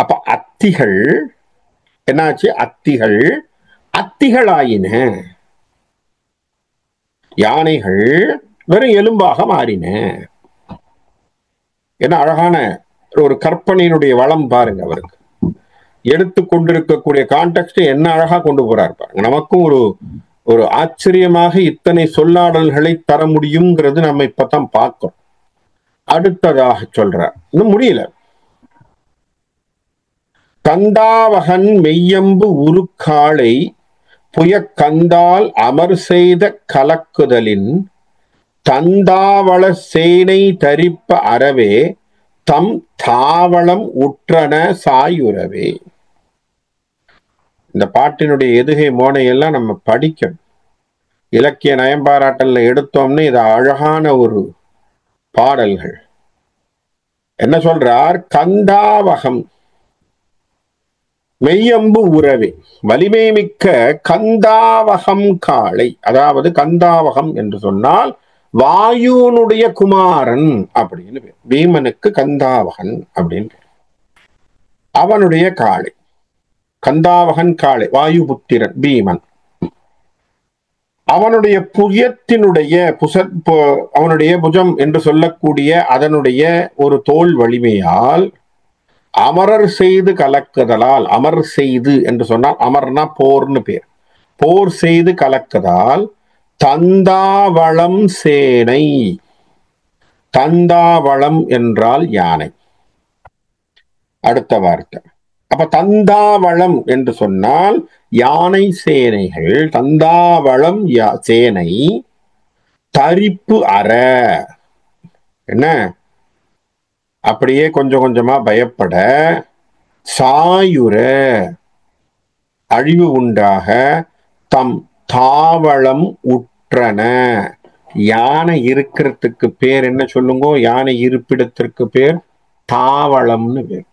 அப்ப அத்திகள் என்னாச்சு, அத்திகள் அத்திகளாயின, யானைகள் வெறும் எலும்பாக மாறின. என்ன அழகான ஒரு கற்பனையினுடைய வளம் பாருங்க. அவருக்கு எடுத்துக்கொண்டிருக்கக்கூடிய கான்டெக்ட் என்ன அழகா கொண்டு போறார் பாருங்க. நமக்கும் ஒரு ஆச்சரியமாக இத்தனை சொல்லாடல்களை தர முடியுங்கிறது நம்ம இப்பதான் பார்க்கிறோம். அடுத்ததாக சொல்றார், இன்னும் முடியல. கந்தாவகன் மெய்யம்பு உருக்காளை புயக்கந்தால் அமர் செய்த கலக்குதலின் தந்தாவள சேனை தரிப்ப அறவே தம் தாவளம் உற்றன சாயுறவே. இந்த பாட்டினுடைய எதுகை மோனையெல்லாம் நம்ம படிக்கணும். இலக்கிய நயம்பாராட்டல்ல எடுத்தோம்னு இது அழகான ஒரு பாடல்கள். என்ன சொல்றார், கந்தாவகம் மெய்யம்பு உறவே, வலிமை மிக்க கந்தாவகம் காளை. அதாவது கந்தாவகம் என்று சொன்னால் வாயுனுடைய குமாரன் அப்படின்னு பேர். பீமனுக்கு கந்தாவகன் அப்படின்னு பேர். அவனுடைய காளை கந்தாவகன் காளை, வாயு புத்திரன் பீமன். அவனுடைய புயத்தினுடைய அவனுடைய புஜம் என்று சொல்லக்கூடிய அதனுடைய ஒரு தோல் வலிமையால் அமரர் செய்து கலக்குதலால், அமர் செய்து என்று சொன்னால் அமர்னா போர்னு பேர், போர் செய்து கலக்குதால் தந்தாவளம் சேனை. தந்தாவளம் என்றால் யானை. அடுத்த வார்த்தை அப்ப தந்தாவளம் என்று சொன்னால் யானை சேனைகள், தந்தாவளம் சேனை தரிப்பு அற, என்ன அப்படியே கொஞ்சம் கொஞ்சமா பயப்பட, சாயுர அழிவு உண்டாக, தம் தாவளம் உற்றன. யானை இருக்கிறதுக்கு பேர் என்ன சொல்லுங்க? யானை இருப்பிடத்திற்கு பேர் தாவளம்னு பேர்.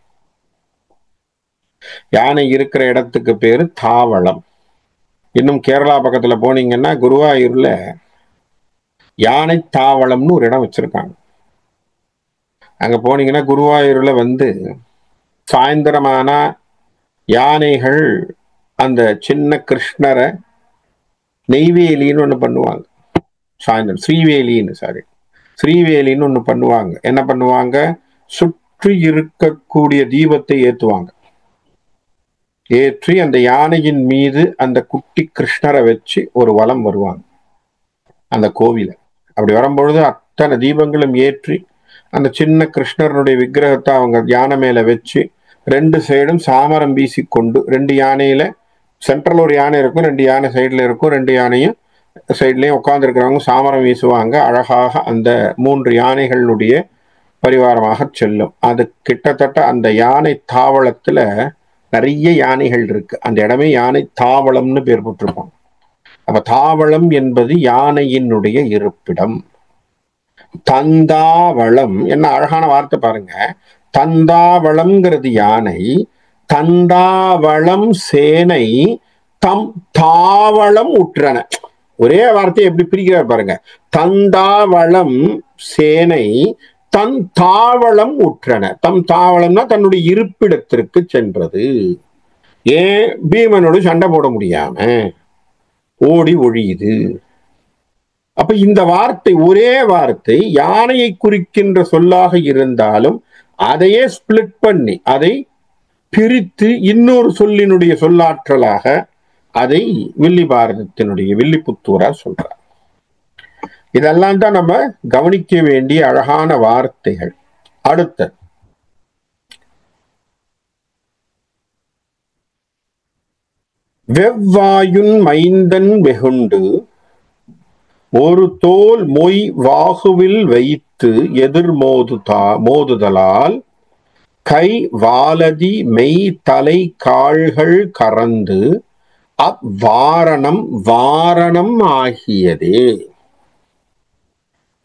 யானை இருக்கிற இடத்துக்கு பேரு தாவளம். இன்னும் கேரளா பக்கத்துல போனீங்கன்னா குருவாயூர்ல யானை தாவளம்னு ஒரு இடம் வச்சிருக்காங்க. அங்க போனீங்கன்னா குருவாயூர்ல சாயந்தரமான யானைகள் அந்த சின்ன கிருஷ்ணரை நெய்வேலின்னு ஒண்ணு பண்ணுவாங்க. சாயந்தரம் ஸ்ரீவேலின்னு ஒண்ணு பண்ணுவாங்க. என்ன பண்ணுவாங்க? சுற்றி இருக்கக்கூடிய தீபத்தை ஏற்றுவாங்க. ஏற்றி அந்த யானையின் மீது அந்த குட்டி கிருஷ்ணரை வச்சு ஒரு வலம் வருவாங்க அந்த கோவில. அப்படி வரும்பொழுது அத்தனை தீபங்களும் ஏற்றி அந்த சின்ன கிருஷ்ணருடைய விக்கிரகத்தை அவங்க யானை மேல வச்சு 2 சைடும் சாமரம் வீசிக்கொண்டு, 2 யானையில சென்ட்ரல் ஒரு யானை இருக்கும், 2 யானை சைடுல இருக்கும், 2 யானையும் சைட்லயும் உட்கார்ந்து இருக்கிறவங்க சாமரம் வீசுவாங்க. அழகாக அந்த 3 யானைகளுடைய பரிவாரமாக செல்லும். அது கிட்டத்தட்ட அந்த யானை தாவளத்துல நிறைய யானைகள் இருக்கு. அந்த இடமே யானை தாவளம்னு பேர் போட்டிருப்பாங்க. அப்ப தாவளம் என்பது யானையினுடைய இருப்பிடம். தந்தாவளம் என்ன அழகான வார்த்தை பாருங்க. தந்தாவளம்ங்கிறது யானை, தந்தாவளம் சேனை தம் தாவளம் உற்றன. ஒரே வார்த்தையை எப்படி பிரிக்கிறார் பாருங்க. தந்தாவளம் சேனை தன் தாவளம் உற்றன. தம் தாவளம்னா தன்னுடைய இருப்பிடத்திற்கு சென்றது. ஏன்? பீமனோடு சண்டை போட முடியாம ஓடி ஒழியுது. அப்ப இந்த வார்த்தை, ஒரே வார்த்தை யானையை குறிக்கின்ற சொல்லாக இருந்தாலும் அதையே ஸ்பிளிட் பண்ணி, அதை பிரித்து இன்னொரு சொல்லினுடைய சொல்லாற்றலாக அதை வில்லி பாரதத்தினுடைய வில்லிபுத்தூரா சொல்றார். இதெல்லாம் தான் நம்ம கவனிக்க வேண்டிய அழகான வார்த்தைகள். அடுத்த வெவ்வாயுன் மைந்தன் வெகுண்டு ஒரு தோல் மொய் வாகுவில் வைத்து எதிர் மோதுதலால் கை வாலதி மெய் தலை கால்கள் கறந்து அவ்வாரணம் வாரணம் ஆகியதே.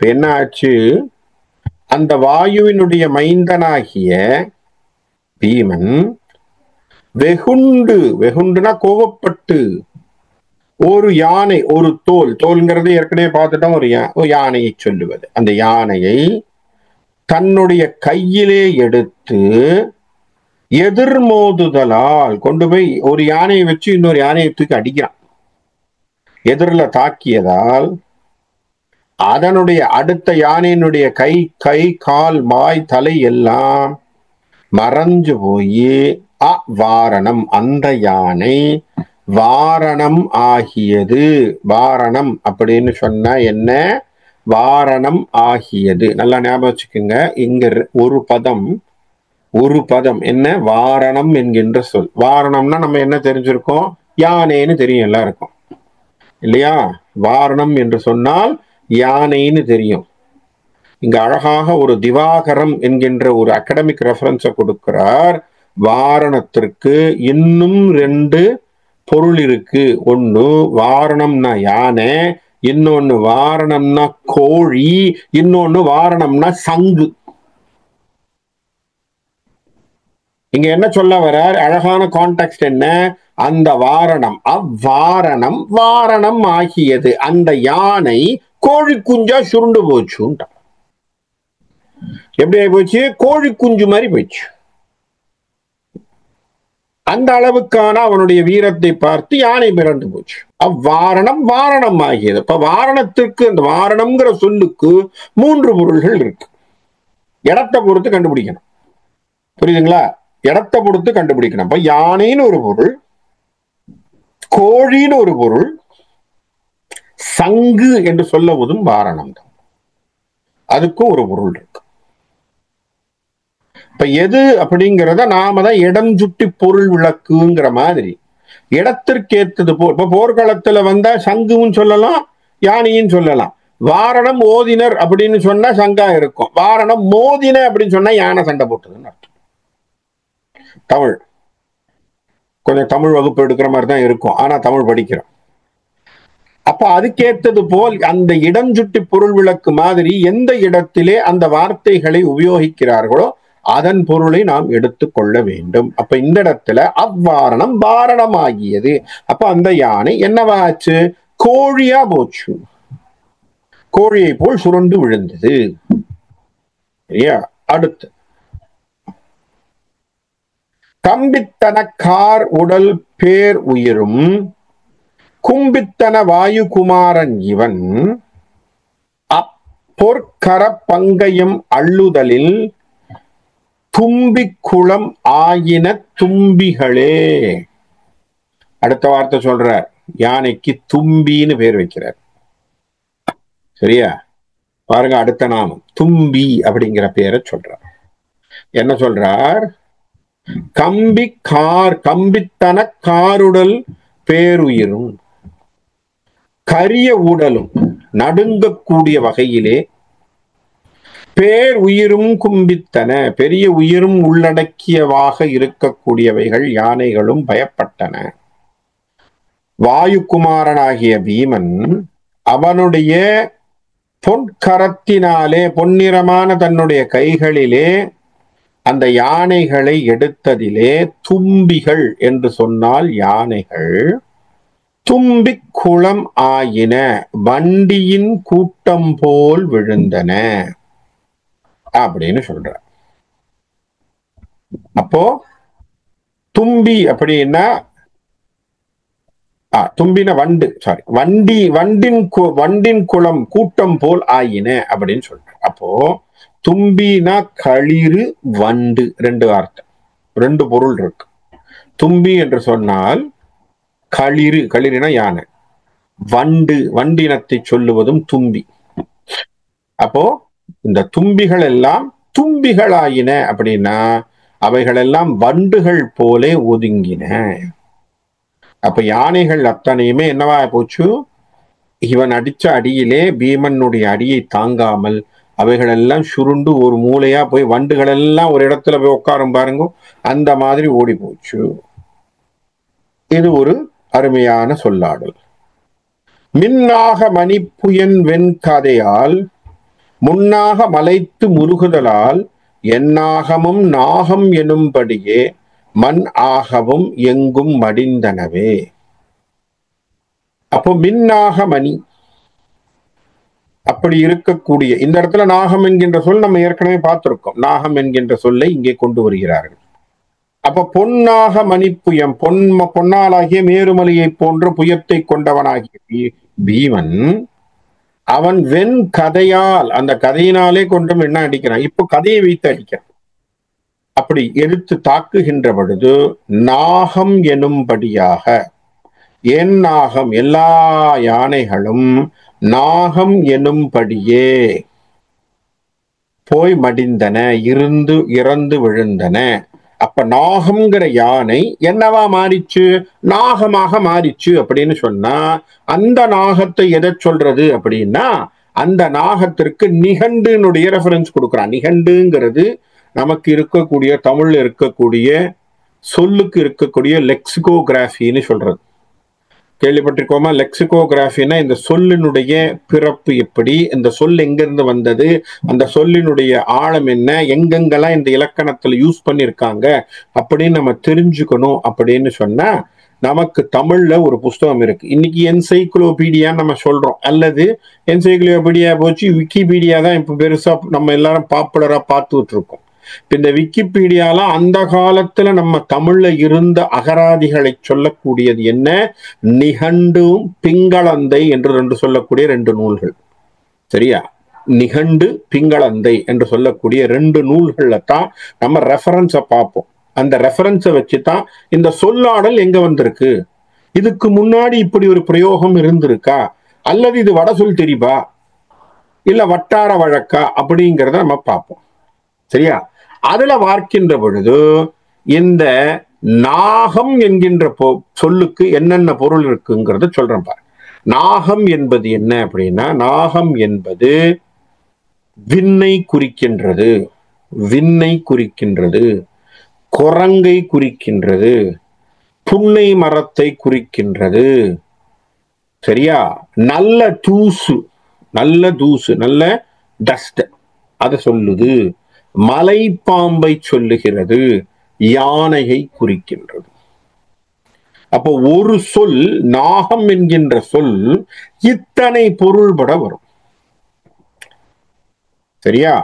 என்ன ஆச்சு? அந்த வாயுவினுடைய மைந்தனாகிய பீமன் வெகுண்டுனா கோபப்பட்டு, ஒரு யானை, ஒரு தோல்ங்கிறது ஏற்கனவே பார்த்துட்டோம், ஒரு யானையை சொல்லுவது. அந்த யானையை தன்னுடைய கையிலே எடுத்து எதிர்மோதுதலால் கொண்டு போய் ஒரு யானையை வச்சு இன்னொரு யானையை தூக்கி அடிக்கிறான். எதிரில் தாக்கியதால் அதனுடைய அடுத்த யானையினுடைய கை கால் வாய் தலை எல்லாம் மறைஞ்சு போய் அவாரணம், அந்த யானை வாரணம் ஆகியது. வாரணம் அப்படின்னு சொன்னா என்ன? வாரணம் ஆகியது. நல்லா ஞாபகம் வச்சுக்கோங்க. இங்க ஒரு பதம் என்ன? வாரணம் என்கின்ற சொல். வாரணம்னா நம்ம என்ன தெரிஞ்சிருக்கோம்? யானைன்னு தெரியும் எல்லாருக்கும், இல்லையா? வாரணம் என்று சொன்னால் யானைன்னு தெரியும். இங்க அழகாக ஒரு திவாகரம் என்கின்ற ஒரு அகடமிக் ரெஃபரன்ஸை கொடுக்கிறார். வாரணத்திற்கு இன்னும் 2 பொருள் இருக்கு. ஒண்ணு வாரணம்னா யானை, இன்னொன்னு வாரணம்னா கோழி, இன்னொன்னு வாரணம்னா சங்கு. இங்க என்ன சொல்ல வர்றார்? அழகான கான்டெக்ஸ்ட் என்ன? அந்த வாரணம், அவ்வாரணம் வாரணம் ஆகியது. அந்த யானை கோழி குஞ்சா சுருண்டு போச்சு. எப்படி ஆகி போச்சு? கோழி குஞ்சு மாதிரி போயிடுச்சு. அந்த அளவுக்கான அவனுடைய வீரத்தை பார்த்து யானை மிரண்டு போச்சு. அவ்வாரணம் வாரணம் ஆகியது. இப்ப வாரணத்திற்கு, அந்த வாரணம்ங்கிற சொல்லுக்கு 3 பொருள்கள் இருக்கு. இடத்தை பொறுத்து கண்டுபிடிக்கணும். புரியுதுங்களா? இடத்தை பொறுத்து கண்டுபிடிக்கணும். அப்ப யானைன்னு ஒரு பொருள், கோழின்னு ஒரு பொருள், சங்கு என்று சொல்லுவதும் வாரணம் தான். அதுக்கும் ஒரு பொருள் இருக்கு. இப்ப இப்ப எது அப்படிங்கிறத நாம தான் இடம் சுட்டி பொருள் விளக்குங்கிற மாதிரி இடத்திற்கேற்றது போல். இப்ப போர்க்களத்துல வந்தா சங்குன்னு சொல்லலாம், யானையும் சொல்லலாம். வாரணம் ஓதினர் அப்படின்னு சொன்னா சங்கா இருக்கும், வாரணம் மோதின அப்படின்னு சொன்னா யானை சண்டை போட்டதுன்னு அர்த்தம். தமிழ் கொஞ்சம் தமிழ் வகுப்பு எடுக்கிற மாதிரி தான் இருக்கும், ஆனா தமிழ் படிக்கிறோம். அப்ப அதுக்கேற்றது போல் அந்த இடம் சுட்டி பொருள் விளக்கு மாதிரி எந்த இடத்திலே அந்த வார்த்தைகளை உபயோகிக்கிறார்களோ அதன் பொருளை நாம் எடுத்துக்கொள்ள வேண்டும். அப்ப இந்த இடத்துல அவ்வாரணம் வாரணம் ஆகியது. அப்ப அந்த யானை என்னவாச்சு? கோழியா போச்சு, கோழியை போல் சுருண்டு விழுந்தது. சரியா? அடுத்து கம்பித்தன கார் உடல் பேர் உயிரும் கும்பித்தன வாயுகுமாரன் இவன் அப்பொற்கர பங்கயம் அள்ளுதலில் தும்பிக்குளம் ஆயின தும்பிகளே. அடுத்த வார்த்தை சொல்றார், யானைக்கு தும்பின்னு பேர் வைக்கிறார். சரியா? பாருங்க, அடுத்த நாமம் தும்பி அப்படிங்கிற பேரை சொல்றார். என்ன சொல்றார்? கம்பித்தன காருடல் பேருயிரும், கரிய உடலும் நடுங்கக்கூடிய வகையிலே பேர் உயிரும் கும்பித்தன, பெரிய உயிரும் உள்ளடக்கியவாக இருக்கக்கூடியவைகள் யானைகளும் பயப்பட்டன. வாயுகுமாரனாகிய பீமன் அவனுடைய பொற்கரத்தினாலே, பொன்னிறமான தன்னுடைய கைகளிலே அந்த யானைகளை எடுத்ததிலே தும்பிகள் என்று சொன்னால் யானைகள், தும்பிக் குளம் ஆயின, வண்டியின் கூட்டம் போல் விழுந்தன அப்படின்னு சொல்ற. அப்போ தும்பி அப்படின்னா தும்பின வண்டு, சாரி வண்டின் குளம் கூட்டம் போல் ஆயின அப்படின்னு சொல்ற. அப்போ தும்பினா களிறு, வண்டு, ரெண்டு வார்த்தை, ரெண்டு பொருள் இருக்கு. தும்பி என்று சொன்னால் களிறு, களிறுனா யானை, வண்டு, வண்டினத்தை சொல்லுவதும் தும்பி. அப்போ இந்த தும்பிகள் எல்லாம் தும்பிகளாயின அப்படின்னா அவைகளெல்லாம் வண்டுகள் போலே ஒதுங்கின. அப்ப யானைகள் அத்தனையுமே என்னவா போச்சு? இவன் அடிச்ச அடியிலே, பீமனுடைய அடியை தாங்காமல் அவைகளெல்லாம் சுருண்டு ஒரு மூலையா போய் வண்டுகள் எல்லாம் ஒரு இடத்துல போய் உட்காரும் பாருங்க, அந்த மாதிரி ஓடி போச்சு. இது ஒரு அருமையான சொல்லாடல். மின்னாக மணிப்புயன் வெண்கதையால் முன்னாக மலைத்து முருகுதலால் என்னாகமும் நாகம் எனும்படியே மண் ஆகவும் எங்கும் மடிந்தனவே. அப்போ மின்னாக மணி அப்படி இருக்கக்கூடிய இந்த இடத்துல நாகம் என்கின்ற சொல் நம்ம ஏற்கனவே பார்த்திருக்கோம். நாகம் என்கின்ற சொல்லை இங்கே கொண்டு வருகிறார்கள். அப்ப பொன்னாக மணிப்புயம், பொன்னாலாகிய மேருமலையை போன்ற புயத்தை கொண்டவனாகிய பீமன் அவன் வெண் கதையால், அந்த கதையினாலே கொண்டும் என்ன அடிக்கிறான்? இப்போ கதையை வைத்து அடிக்கிறான். அப்படி எடுத்து தாக்குகின்ற பொழுது நாகம் எனும்படியாக, என் நாகம், எல்லா யானைகளும் நாகம் எனும்படியே போய் மடிந்தன, இறந்து விழுந்தன. அப்ப நாகம்ங்கிற யானை என்னவா மாறிச்சு? நாகமாக மாறிச்சு அப்படின்னு சொன்னா அந்த நாகத்தை எதை சொல்றது அப்படின்னா அந்த நாகத்திற்கு நிகண்டுனுடைய ரெஃபரன்ஸ் கொடுக்குறான். நிகண்டுங்கிறது நமக்கு இருக்கக்கூடிய, தமிழ்ல இருக்கக்கூடிய சொல்லுக்கு இருக்கக்கூடிய லெக்சிகோகிராஃபின்னு சொல்றது. கேள்விப்பட்டிருக்கோமா? லெக்சிகோகிராஃபின்னா இந்த சொல்லினுடைய பிறப்பு எப்படி, இந்த சொல் எங்கிருந்து வந்தது, அந்த சொல்லினுடைய ஆழம் என்ன, எங்கெங்கெல்லாம் இந்த இலக்கணத்துல யூஸ் பண்ணிருக்காங்க அப்படின்னு நம்ம தெரிஞ்சுக்கணும். அப்படின்னு சொன்னா நமக்கு தமிழ்ல ஒரு புஸ்தகம் இருக்கு. இன்னைக்கு என்சைக்ளோபீடியான்னு நம்ம சொல்றோம், அல்லது என்சைக்ளோபீடியா போச்சு விக்கிபீடியா தான் இப்ப பெருசா நம்ம எல்லாரும் பாப்புலரா பார்த்துட்டு இருக்கோம். இந்த விக்கிபீடியால அந்த காலத்துல நம்ம தமிழ்ல இருந்த அகராதிகளை சொல்லக்கூடியது என்ன? நிகண்டும் பிங்களந்தை என்று ரெண்டு சொல்லக்கூடிய ரெண்டு நூல்கள். சரியா? நிகண்டு பிங்களந்தை என்று சொல்லக்கூடிய ரெண்டு நூல்கள்ல தான் நம்ம ரெஃபரன்ஸை பார்ப்போம். அந்த ரெஃபரன்ஸை வச்சுதான் இந்த சொல்லாடல் எங்க வந்திருக்கு, இதுக்கு முன்னாடி இப்படி ஒரு பிரயோகம் இருந்திருக்கா, அல்லது இது வட சொல் தெரியுமா, இல்ல வட்டார வழக்கா அப்படிங்கிறத நம்ம பார்ப்போம். சரியா? அதுல பார்க்கின்ற பொழுது இந்த நாகம் என்கின்ற சொல்லுக்கு என்னென்ன பொருள் இருக்குங்கிறத சொல்றேன் பாரு. நாகம் என்பது என்ன அப்படின்னா, நாகம் என்பது விண்ணை குறிக்கின்றது, விண்ணை குறிக்கின்றது, குரங்கை குறிக்கின்றது, புன்னை மரத்தை குறிக்கின்றது. சரியா? நல்ல தூசு, நல்ல தூசு, நல்ல டஸ்ட் அதை சொல்லுது. மலை பாம்பை சொல்லுகிறது, யானையை குறிக்கின்றது. அப்போ ஒரு சொல், நாகம் என்கின்ற சொல் இத்தனை பொருள்பட வரும். சரியா?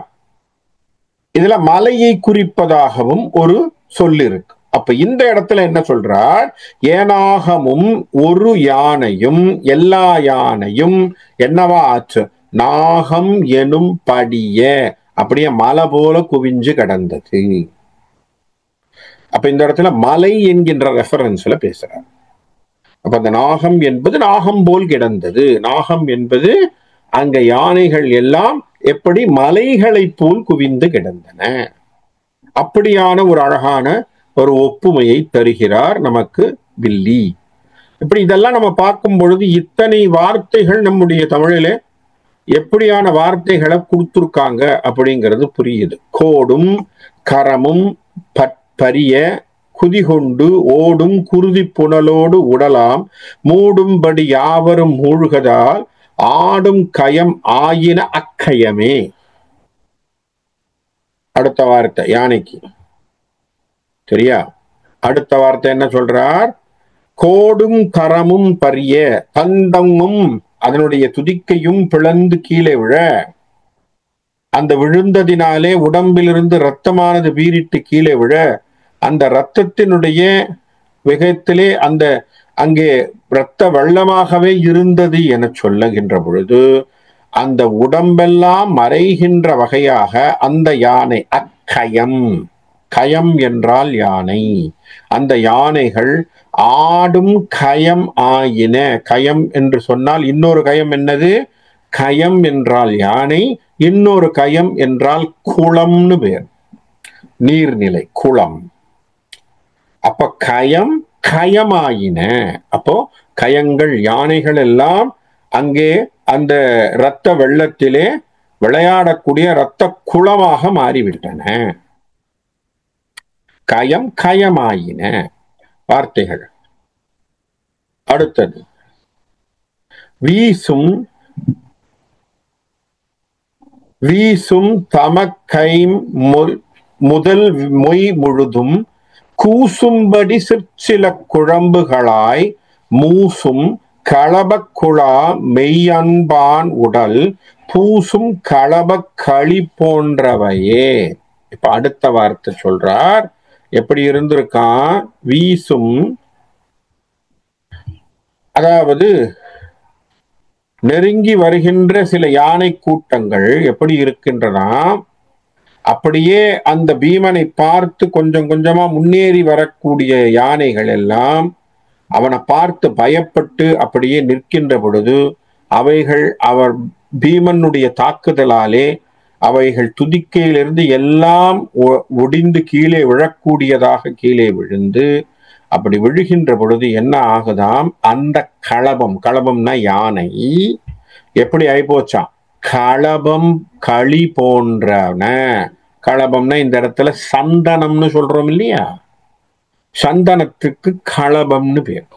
இதுல மலையை குறிப்பதாகவும் ஒரு சொல் இருக்கு. அப்ப இந்த இடத்துல என்ன சொல்றார், ஏனாகமும் ஒரு யானையும் எல்லா யானையும் என்னவா ஆச்சு, நாகம் எனும் படிய அப்படியே மலை போல குவிஞ்சு கிடந்தது. அப்ப இந்த இடத்துல மலை என்கின்ற ரெஃபரன்ஸ்ல பேசுறார். அப்ப அந்த நாகம் என்பது நாகம் போல் கிடந்தது. நாகம் என்பது அங்க யானைகள் எல்லாம் எப்படி மலைகளை போல் குவிந்து கிடந்தன. அப்படியான ஒரு அழகான ஒரு ஒப்புமையை தருகிறார் நமக்கு வில்லி. இப்படி இதெல்லாம் நம்ம பார்க்கும் பொழுது இத்தனை வார்த்தைகள் நம்முடைய தமிழிலே எப்படியான வார்த்தைகளை கொடுத்துருக்காங்க அப்படிங்கிறது புரியுது. கோடும் கரமும் பரிய குதிகொண்டு ஓடும் குருதி புனலோடு உடலாம் மூடும்படி யாவரும் மூழ்கதால் ஆடும் கயம் ஆயின அக்கயமே. அடுத்த வார்த்தை யானைக்கு. சரியா? அடுத்த வார்த்தை என்ன சொல்றார், கோடும் கரமும் பரிய, தந்தமும் அதனுடைய துதிக்கையும் பிளந்து கீழே விழ, அந்த விழுந்ததினாலே உடம்பிலிருந்து இரத்தமானது வீறிட்டு கீழே விழ, அந்த இரத்தத்தினுடைய வேகத்திலே அந்த அங்கே இரத்த வெள்ளமாகவே இருந்தது என சொல்லுகின்ற பொழுது அந்த உடம்பெல்லாம் மறைகின்ற வகையாக அந்த யானை அக்கயம், கயம் என்றால் யானை, அந்த யானைகள் ஆடும் கயம் ஆயின. கயம் என்று சொன்னால் இன்னொரு கயம் என்னது, கயம் என்றால் யானை, இன்னொரு கயம் என்றால் குளம்னு பேர், நீர்நிலை குளம். அப்ப கயம் கயமாயின. அப்போ கயங்கள் யானைகள் எல்லாம் அங்கே அந்த இரத்த வெள்ளத்திலே விளையாடக்கூடிய இரத்த குளமாக மாறிவிட்டன. கயம் கயமாயின வார்த்தைகள். அடுத்தது வீசும் வீசும் தமக்கைம் முதல் மொய் முழுதும் கூசும்படி சிற்சில குழம்புகளாய் மூசும் களபக்குழா மெய்யன்பான் உடல் பூசும் களப களி போன்றவையே. இப்ப அடுத்த வார்த்தை சொல்றார், எப்படி இருந்திருக்கான், வீசும், அதாவது நெருங்கி வருகின்ற சில யானை கூட்டங்கள் எப்படி இருக்கின்றன, அப்படியே அந்த பீமனை பார்த்து கொஞ்சம் கொஞ்சமா முன்னேறி வரக்கூடிய யானைகள் எல்லாம் அவனை பார்த்து பயப்பட்டு அப்படியே நிற்கின்ற பொழுது அவைகள் அவர் பீமனுடைய தாக்குதலாலே அவைகள் துதிக்கையிலிருந்து எல்லாம் ஒடிந்து கீழே விழக்கூடியதாக கீழே விழுந்து, அப்படி விழுகின்ற பொழுது என்ன ஆகுதாம், அந்த களபம், களபம்னா யானை, எப்படி ஆயிப்போச்சான், களபம் களி போன்றன. களபம்னா இந்த இடத்துல சந்தனம்னு சொல்றோம் இல்லையா, சந்தனத்துக்கு களபம்னு பேர்.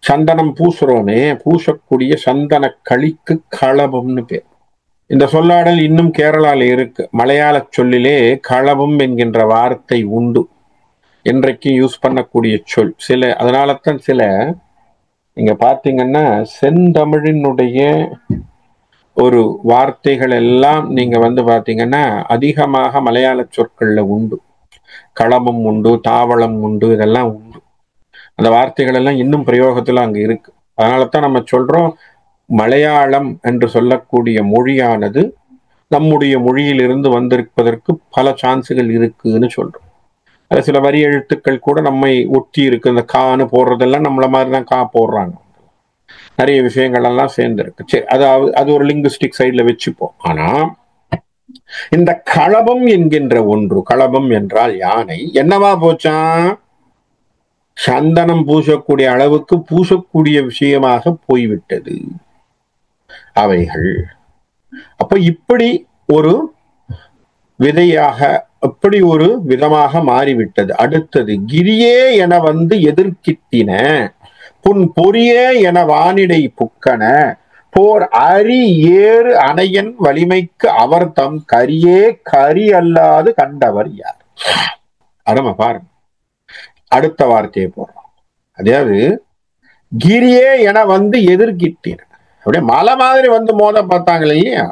சந்தனம் பூசுறோமே, பூசக்கூடிய சந்தன களிக்கு களபம்னு பேர். இந்த சொல்லாடல் இன்னும் கேரளால இருக்கு. மலையாள சொல்லிலே களபம் என்கின்ற வார்த்தை உண்டு, இன்றைக்கு யூஸ் பண்ணக்கூடிய சொல். சில அதனாலதான் சில நீங்க பாத்தீங்கன்னா செந்தமிழினுடைய ஒரு வார்த்தைகள் எல்லாம் நீங்க பாத்தீங்கன்னா அதிகமாக மலையாள சொற்கள்ல உண்டு. களபம் உண்டு, தாவளம் உண்டு, இதெல்லாம் உண்டு. அந்த வார்த்தைகள் எல்லாம் இன்னும் பிரயோகத்துல அங்க இருக்கு. அதனாலதான் நம்ம சொல்றோம் மலையாளம் என்று சொல்லக்கூடிய மொழியானது நம்முடைய மொழியிலிருந்து வந்திருப்பதற்கு பல சான்ஸுகள் இருக்குன்னு சொல்றோம். அது சில வரி எழுத்துக்கள் கூட நம்மை ஒட்டி இருக்கு. இந்த கான்னு போடுறதெல்லாம் நம்மள மாதிரிதான் கா போடுறாங்க. நிறைய விஷயங்கள் எல்லாம் சேர்ந்துருக்கு. சரி, அதாவது அது ஒரு லிங்குஸ்டிக் சைட்ல வச்சுப்போம். ஆனா இந்த களபம் என்கின்ற ஒன்று, களபம் என்றால் யானை, என்னவா போச்சான்? சந்தனம் பூசக்கூடிய அளவுக்கு பூசக்கூடிய விஷயமாக போய்விட்டது அவைகள். அப்ப இப்படி ஒரு விதையாக, இப்படி ஒரு விதமாக மாறிவிட்டது. அடுத்தது, கிரியே என வந்து எதிர்க்கிட்டின புன் பொறியே என வானிடை புக்கன போர் அரி ஏறு அணையன் வலிமைக்கு அவர் தம் கரியே கரி அல்லாது கண்டவர் யார்? அருமை பாருங்க, அடுத்த வார்த்தையை போடுறோம். அதாவது கிரியே என வந்து எதிர்க்கிட்டின, அப்படியே மலை மாதிரி வந்து மோத பார்த்தாங்க இல்லையா,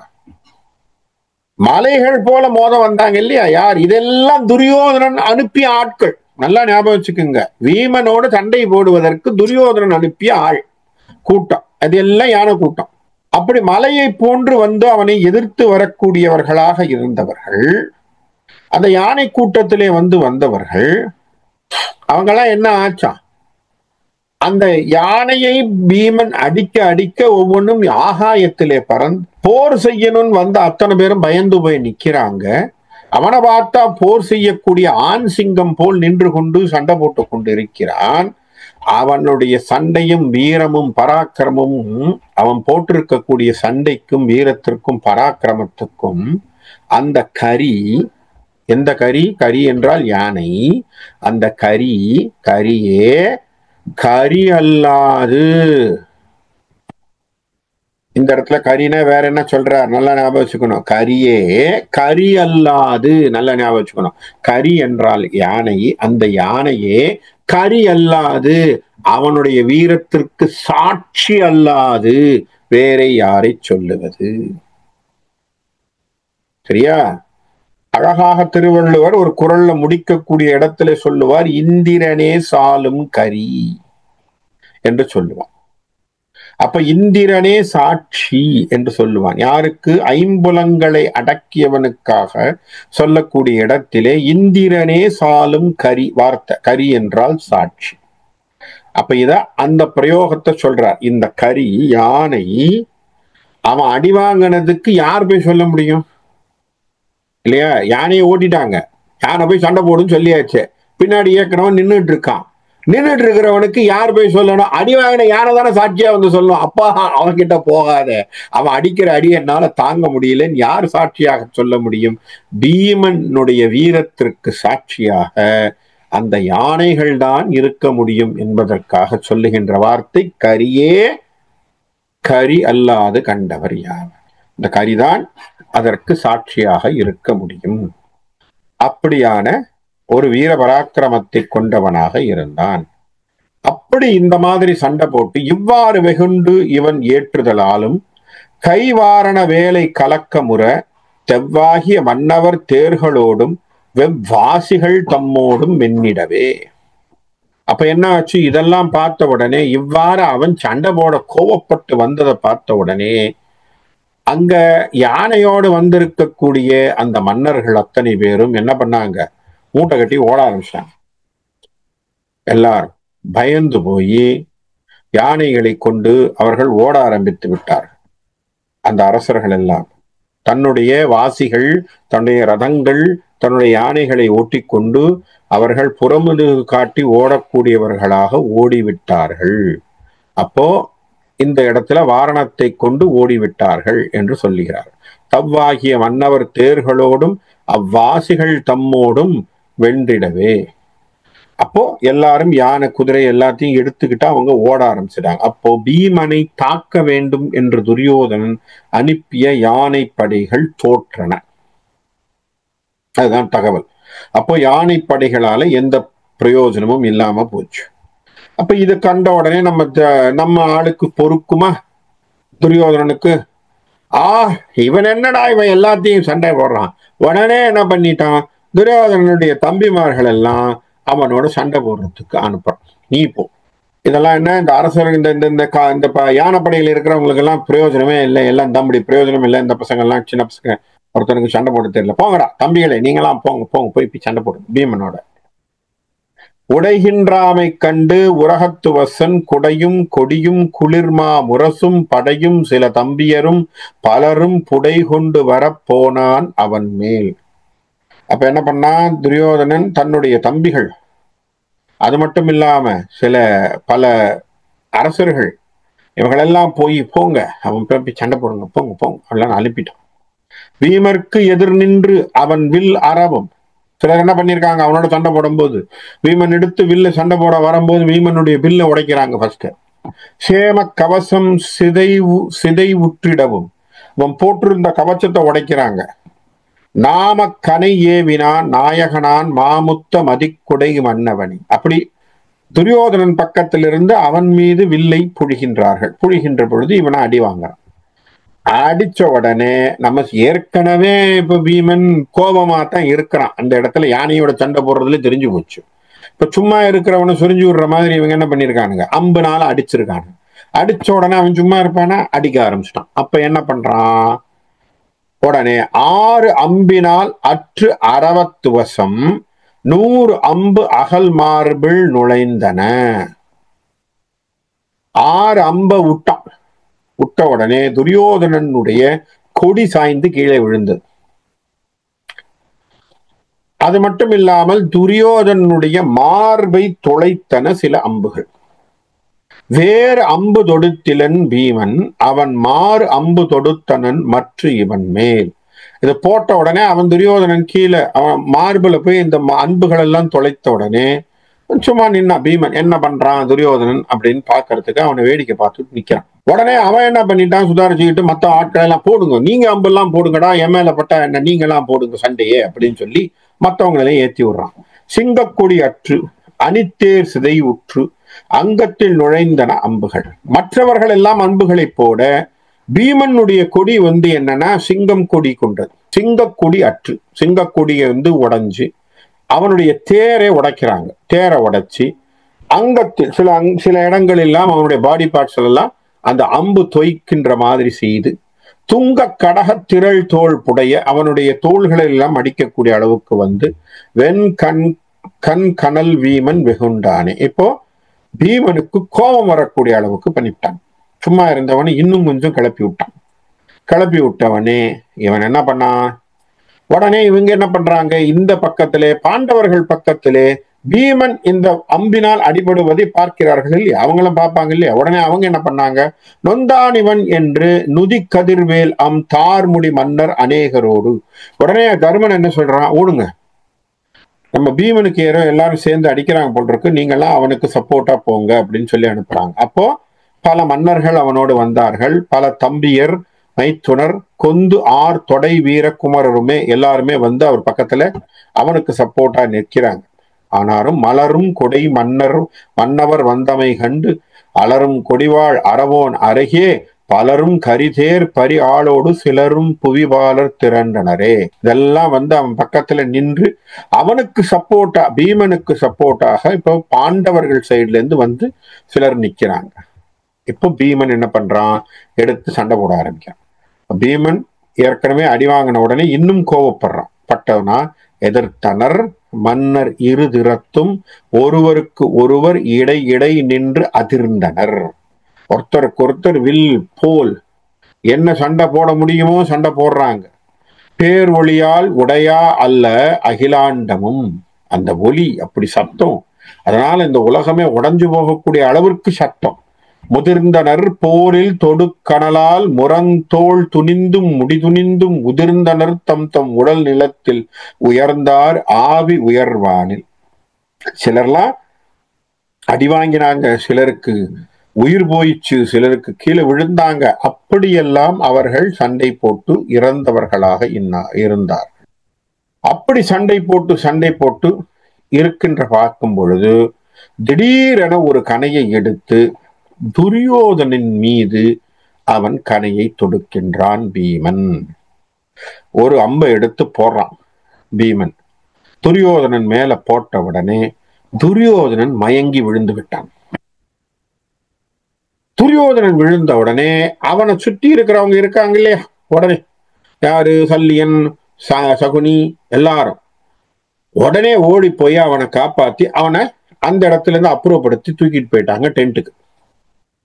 மலைகள் போல மோத வந்தாங்க இல்லையா? யார்? இதெல்லாம் துரியோதனன் அனுப்பிய ஆட்கள். நல்லா ஞாபகம் வச்சுக்கோங்க. வீமனோடு சண்டை போடுவதற்கு துரியோதனன் அனுப்பிய ஆள் கூட்டம், அது எல்லாம் யானை கூட்டம். அப்படி மலையை போன்று வந்து அவனை எதிர்த்து வரக்கூடியவர்களாக இருந்தவர்கள், அந்த யானை கூட்டத்திலே வந்தவர்கள், அவங்கெல்லாம் என்ன ஆச்சா? அந்த யானையை பீமன் அடிக்க அடிக்க ஒவ்வொன்றும் ஆகாயத்திலே பறந்து போர் செய்யணும்னு வந்து அத்தனை பேரும் பயந்து போய் நிக்கிறாங்க. அவனை பார்த்தா போர் செய்யக்கூடிய ஆண் சிங்கம் போல் நின்று கொண்டு சண்டை போட்டு கொண்டு இருக்கிறான். அவனுடைய சண்டையும் வீரமும் பராக்கிரமும், அவன் போட்டிருக்கக்கூடிய சண்டைக்கும் வீரத்திற்கும் பராக்கிரமத்துக்கும் அந்த கரி, எந்த கரி? கரி என்றால் யானை. அந்த கரியே கரி அல்லாது. இந்த இடத்துல கரினா வேற என்ன சொல்றார்? நல்லா ஞாபகம் வச்சுக்கணும். கரியே கரி அல்லாது, நல்லா ஞாபகம் வச்சுக்கணும். கரி என்றால் யானை, அந்த யானையே கரி அல்லாது, அவனுடைய வீரத்திற்கு சாட்சி அல்லாது வேற யாரை சொல்லுவது? சரியா? அழகாக திருவள்ளுவர் ஒரு குறள்ல முடிக்கக்கூடிய இடத்துல சொல்லுவார், இந்திரனே சாலும் கரி என்று சொல்லுவான். அப்ப இந்திரனே சாட்சி என்று சொல்லுவான். யாருக்கு? ஐம்புலங்களை அடக்கியவனுக்காக சொல்லக்கூடிய இடத்திலே இந்திரனே சாலும் கரி, வார்த்தை கரி என்றால் சாட்சி. அப்ப இத அந்த பிரயோகத்தை சொல்றார். இந்த கரி யானை அவன் அடிவாங்கினதுக்கு யார் போய் சொல்ல முடியும் இல்லையா? யானையை ஓட்டிட்டாங்க, யானை போய் சண்டை போடுன்னு சொல்லியாச்சு. பின்னாடி ஏற்கனவே நின்றுட்டு இருக்கான். நின்றுட்டு இருக்கிறவனுக்கு யார் போய் சொல்லணும்? அடி வாங்கின யானை தானே சாட்சியா வந்து சொல்லணும். அப்பா அவன்கிட்ட போகாத, அவன் அடிக்கிற அடி என்னால தாங்க முடியலன்னு யார் சாட்சியாக சொல்ல முடியும்? பீமனுடைய வீரத்திற்கு சாட்சியாக அந்த யானைகள் தான் இருக்க முடியும் என்பதற்காக சொல்லுகின்ற வார்த்தை கரியே கரி அல்லாது கண்டவர் யார்? இந்த கரிதான் அதற்கு சாட்சியாக இருக்க முடியும். அப்படியான ஒரு வீர பராக்கிரமத்தை கொண்டவனாக இருந்தான். அப்படி இந்த மாதிரி சண்டை போட்டு இவ்வாறு வெகுண்டு இவன் ஏற்றுதலாலும் கைவாரண வேலை கலக்கமுற தெவ்வாகிய மன்னவர் தேர்களோடும் வெவ்வாசிகள் தம்மோடும் மென்னிடவே. அப்ப என்ன ஆச்சு? இதெல்லாம் பார்த்த உடனே, இவ்வாறு அவன் சண்டை போட கோவப்பட்டு வந்ததை பார்த்த உடனே, அங்க யானையோடு வந்திருக்கக்கூடிய அந்த மன்னர்கள் அத்தனை பேரும் என்ன பண்ணாங்க? மூட்டை கட்டி ஓட ஆரம்பிச்சாங்க. எல்லாரும் பயந்து போய் யானைகளை கொண்டு அவர்கள் ஓட ஆரம்பித்து விட்டார்கள். அந்த அரசர்கள் எல்லாம் தன்னுடைய வாசிகள், தன்னுடைய ரதங்கள், தன்னுடைய யானைகளை ஓட்டிக்கொண்டு அவர்கள் புறமுதுகு காட்டி ஓடக்கூடியவர்களாக ஓடிவிட்டார்கள். அப்போ இந்த இடத்துல வாரணத்தை கொண்டு ஓடிவிட்டார்கள் என்று சொல்லுகிறார். தவ்வாகிய மன்னவர் தேர்களோடும் அவ்வாசிகள் தம்மோடும் வென்றிடவே. அப்போ எல்லாரும் யானை குதிரை எல்லாத்தையும் எடுத்துக்கிட்டு அவங்க ஓட ஆரம்பிச்சிட்டாங்க. அப்போ பீமனை தாக்க வேண்டும் என்று துரியோதனன் அனுப்பிய யானை படைகள் தோற்றன. அதுதான் தகவல். அப்போ யானை படைகளால எந்த பிரயோஜனமும் இல்லாம போச்சு. அப்ப இதை கண்ட உடனே நம்ம ஆளுக்கு பொறுக்குமா துரியோதனனுக்கு? இவன் என்னடா இவன் எல்லாத்தையும் சண்டை போடுறான். உடனே என்ன பண்ணிட்டான்? துரியோதனனுடைய தம்பிமார்கள் எல்லாம் அவனோட சண்டை போடுறதுக்கு அனுப்புறான். நீ போ. இதெல்லாம் என்ன? இந்த அரசர் இந்த யானைப்படையில் இருக்கிறவங்களுக்கு எல்லாம் பிரயோஜனமே இல்லை, எல்லாம் தம்பி பிரயோஜனம் இல்லை. இந்த பசங்க எல்லாம் சின்ன பசங்க, ஒருத்தனுக்கு சண்டை போட தெரியல. போங்கடா தம்பிகளை, நீங்களாம் போங்க போய் சண்டை போடுங்க பீமனோட. உடைகின்றாமை கண்டு உரகத்துவசன் குடையும் கொடியும் குளிர்மா முரசும் படையும் சில தம்பியரும் பலரும் புடை கொண்டு வரப்போனான் அவன் மேல். அப்ப என்ன பண்ணான் துரியோதனன்? தன்னுடைய தம்பிகள், அது மட்டும் இல்லாம பல அரசர்கள், இவங்களெல்லாம் போங்க, அவன் போய் சண்டை போடுங்க, போங்க போங்க அப்படிலாம் அனுப்பிட்டான். வீமர்க்கு எதிர் நின்று அவன் வில் அறவும். சிலர் என்ன பண்ணிருக்காங்க, அவனோட சண்டை போடும்போது வீமன் எடுத்து வில்ல சண்டை போட வரும்போது வீமனுடைய வில்ல உடைக்கிறாங்க. ஃபர்ஸ்ட் சேம கவசம் சிதைவுற்றிடவும் அவன் போட்டிருந்த கவச்சத்தை உடைக்கிறாங்க. நாம கனை ஏவினான் நாயகனான் மாமுத்த மதிக்குடை மன்னவனி. அப்படி துரியோதனன் பக்கத்திலிருந்து அவன் மீது வில்லை புழிகின்ற பொழுது இவனை அடி வாங்குறான். அடிச்ச உடனே நம்ம ஏற்கனவே இப்ப பீமன் கோபமா தான் இருக்கிறான். அந்த இடத்துல யானையோட சண்டை போடுறதுல தெரிஞ்சு போச்சு. இப்ப சும்மா இருக்கிறவனை சுரிஞ்சு விடுற மாதிரி இவங்க என்ன பண்ணிருக்கானுங்க, அம்புனால அடிச்சிருக்கானுங்க. அடிச்ச உடனே அவன் சும்மா இருப்பானா, அடிக்க ஆரம்பிச்சிட்டான். அப்ப என்ன பண்றான், உடனே 6 அம்பினால் அற்று அறவத்துவசம் 100 அம்பு அகல் மார்பிள் நுழைந்தன. 6 அம்ப விட்ட உடனே துரியோதனனுடைய கொடி சாய்ந்து கீழே விழுந்தது. அது மட்டும் இல்லாமல் துரியோதனனுடைய மார்பை துளைத்தன சில அம்புகள். வேறு அம்பு தொடுத்திலன் பீமன் அவன் மாறு அம்பு தொடுத்தனன் மற்ற இவன் மேல். இதை போட்ட உடனே அவன் துரியோதனன் கீழே அவன் மார்புல போய் இந்த அம்புகள் எல்லாம் தொலைத்த உடனே சும்மா நின்னா பீமன் என்ன பண்றான் துரியோதனன் அப்படின்னு பாக்குறதுக்கு அவனை வேடிக்கை பார்த்துட்டு நிக்கிறான். உடனே அவன் என்ன பண்ணிட்டான், சுதாரிச்சுக்கிட்டு மத்த ஆட்கள் எல்லாம் போடுங்க, நீங்க அம்பு எல்லாம் போடுங்கடா, என் மேல பட்டா என்ன, நீங்க எல்லாம் போடுங்க சண்டையே அப்படின்னு சொல்லி மற்றவங்களையும் ஏத்தி விடுறான். சிங்கக்கொடி அற்று அணித்தேர் சிதை உற்று அங்கத்தில் நுழைந்தன அம்புகள். மற்றவர்கள் எல்லாம் அம்புகளை போட பீமனுடைய கொடி என்னன்னா சிங்கம் கொடி கொண்டது. சிங்கக்கொடி அற்று, சிங்கக்கொடியை உடைஞ்சு அவனுடைய தேரை உடைக்கிறாங்க. தேரை உடைச்சி அங்கத்தில் சில இடங்கள் எல்லாம் அவனுடைய பாடி பார்ட்ஸ் எல்லாம் அந்த அம்பு தொய்க்கின்ற மாதிரி செய்து துங்க கடக திரள் தோல் புடைய அவனுடைய தோள்களை எல்லாம் அடிக்கக்கூடிய அளவுக்கு வெண் கண் கனல் வீமன் வெகுண்டானே. இப்போ பீமனுக்கு கோபம் வரக்கூடிய அளவுக்கு பண்ணிவிட்டான். சும்மா இருந்தவனை இன்னும் கொஞ்சம் கிளப்பி விட்டவனே இவன் என்ன பண்ணான், உடனே இவங்க என்ன பண்றாங்க, இந்த பக்கத்திலே பாண்டவர்கள் பக்கத்திலே பீமன் இந்த அம்பினால் அடிபடுவதை பார்க்கிறார்கள் இல்லையா, அவங்களும் பார்ப்பாங்க இல்லையா. உடனே அவங்க என்ன பண்ணாங்க, நொந்தானிவன் என்று நுதி கதிர்வேல் தார்முடி மன்னர் அநேகரோடு. உடனே தர்மன் என்ன சொல்றான், ஓடுங்க, நம்ம பீமனுக்கு எல்லாரும் சேர்ந்து அடிக்கிறாங்க போல் இருக்கு, நீங்கெல்லாம் அவனுக்கு சப்போர்ட்டா போங்க அப்படின்னு சொல்லி அனுப்புறாங்க. அப்போ பல மன்னர்கள் அவனோடு வந்தார்கள். பல தம்பியர் மைத்துனர் கொந்து தொடை வீரகுமரருமே எல்லாருமே அவர் பக்கத்துல அவனுக்கு சப்போர்ட்டா நிற்கிறாங்க. ஆனாலும் மலரும் கொடை மன்னவர் வந்தமை கண்டு அலரும் கொடிவாள் அறவோன் அருகே பலரும் கரிதேர் பரி ஆளோடு சிலரும் புவிபாலர் திரண்டனரே. இதெல்லாம் அவன் பக்கத்துல நின்று அவனுக்கு சப்போர்ட்டா, பீமனுக்கு சப்போர்ட்டாக இப்போ பாண்டவர்கள் சைட்ல இருந்து சிலர் நிக்கிறாங்க. இப்போ பீமன் என்ன பண்றான், எடுத்து சண்டை போட ஆரம்பிக்கிறான். பீமன் ஏற்கனவே அடி வாங்கின உடனே இன்னும் கோவப்படுறான். பட்டவனா எதிர்த்தனர் மன்னர் இரு திறத்தும் ஒருவருக்கு ஒருவர் இடை நின்று அதிர்ந்தனர். ஒருத்தருக்கு ஒருத்தர் வில் போல் என்ன சண்டை போட முடியுமோ சண்டை போடுறாங்க. பேர் ஒளியால் உடையா அல்ல அகிலாண்டமும். அந்த ஒலி அப்படி சத்தம், அதனால இந்த உலகமே உடைஞ்சு போகக்கூடிய அளவிற்கு சத்தம். முதிர்ந்தனர் போரில் தொடுக்கணலால் முரந்தோள் துணிந்தும் முடிதுணிந்தும் உதிர்ந்தனர் தம் உடல் நிலத்தில் உயர்ந்தார் ஆவி உயர்வானில். சிலர்லாம் அடி வாங்கினாங்க, சிலருக்கு உயிர் போயிச்சு, சிலருக்கு கீழே விழுந்தாங்க. அப்படியெல்லாம் அவர்கள் சண்டை போட்டு இறந்தவர்களாக இருந்தார். அப்படி சண்டை போட்டு இருக்கின்ற பார்க்கும் பொழுது திடீரென ஒரு கணையை எடுத்து துரியோதனின் மீது அவன் கணையை தொடுக்கின்றான் பீமன். ஒரு அம்பை எடுத்து போடுறான் பீமன். துரியோதனன் மேல போட்ட உடனே துரியோதனன் மயங்கி விழுந்து விட்டான். துரியோதனன் விழுந்த உடனே அவனை சுற்றி இருக்கிறவங்க இருக்காங்க இல்லையா, உடனே யாரு, சல்லியன், சகுனி எல்லாரும் உடனே ஓடி போய் அவனை காப்பாத்தி அவனை அந்த இடத்துல இருந்து அப்புறப்படுத்தி தூக்கிட்டு போயிட்டாங்க டென்ட்டுக்கு.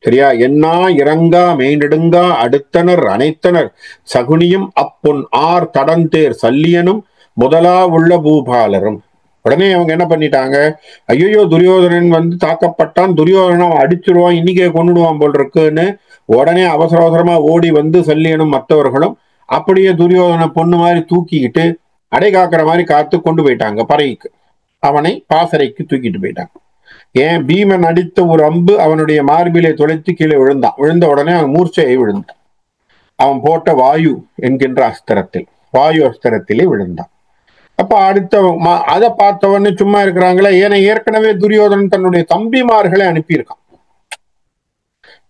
சரியா? என்னா இறங்கா மெய்நெடுங்கா அடுத்தனர் அனைத்தனர் சகுனியும் அப்பொன் ஆர் தடந்தேர் சல்லியனும் முதலா உள்ள பூபாலரும். உடனே அவங்க என்ன பண்ணிட்டாங்க, ஐயோ துரியோதனன் வந்து தாக்கப்பட்டான், துரியோதனன் அடிச்சிருவான், இன்னைக்கே கொண்டுடுவான் போல் இருக்குன்னு உடனே அவசர அவசரமா ஓடி வந்து சல்லியனும் மற்றவர்களும் அப்படியே துரியோதன பொண்ணு மாதிரி தூக்கிக்கிட்டு அடை காக்கிற மாதிரி காத்து கொண்டு போயிட்டாங்க பறைக்கு. அவனை பாசறைக்கு தூக்கிட்டு போயிட்டாங்க. ஏன், பீமன் அடித்த ஒரு அம்பு அவனுடைய மார்பிலே துளைத்து கீழே விழுந்தான். விழுந்த உடனே அவன் மூர்ச்சையை விழுந்தான். அவன் போட்ட வாயு என்கின்ற அஸ்திரத்தில், வாயு அஸ்திரத்திலே விழுந்தான். அப்ப அடுத்த அதை பார்த்தவன்னு சும்மா இருக்கிறாங்களே, ஏன்னா ஏற்கனவே துரியோதனன் தன்னுடைய தம்பிமார்களை அனுப்பியிருக்கான்.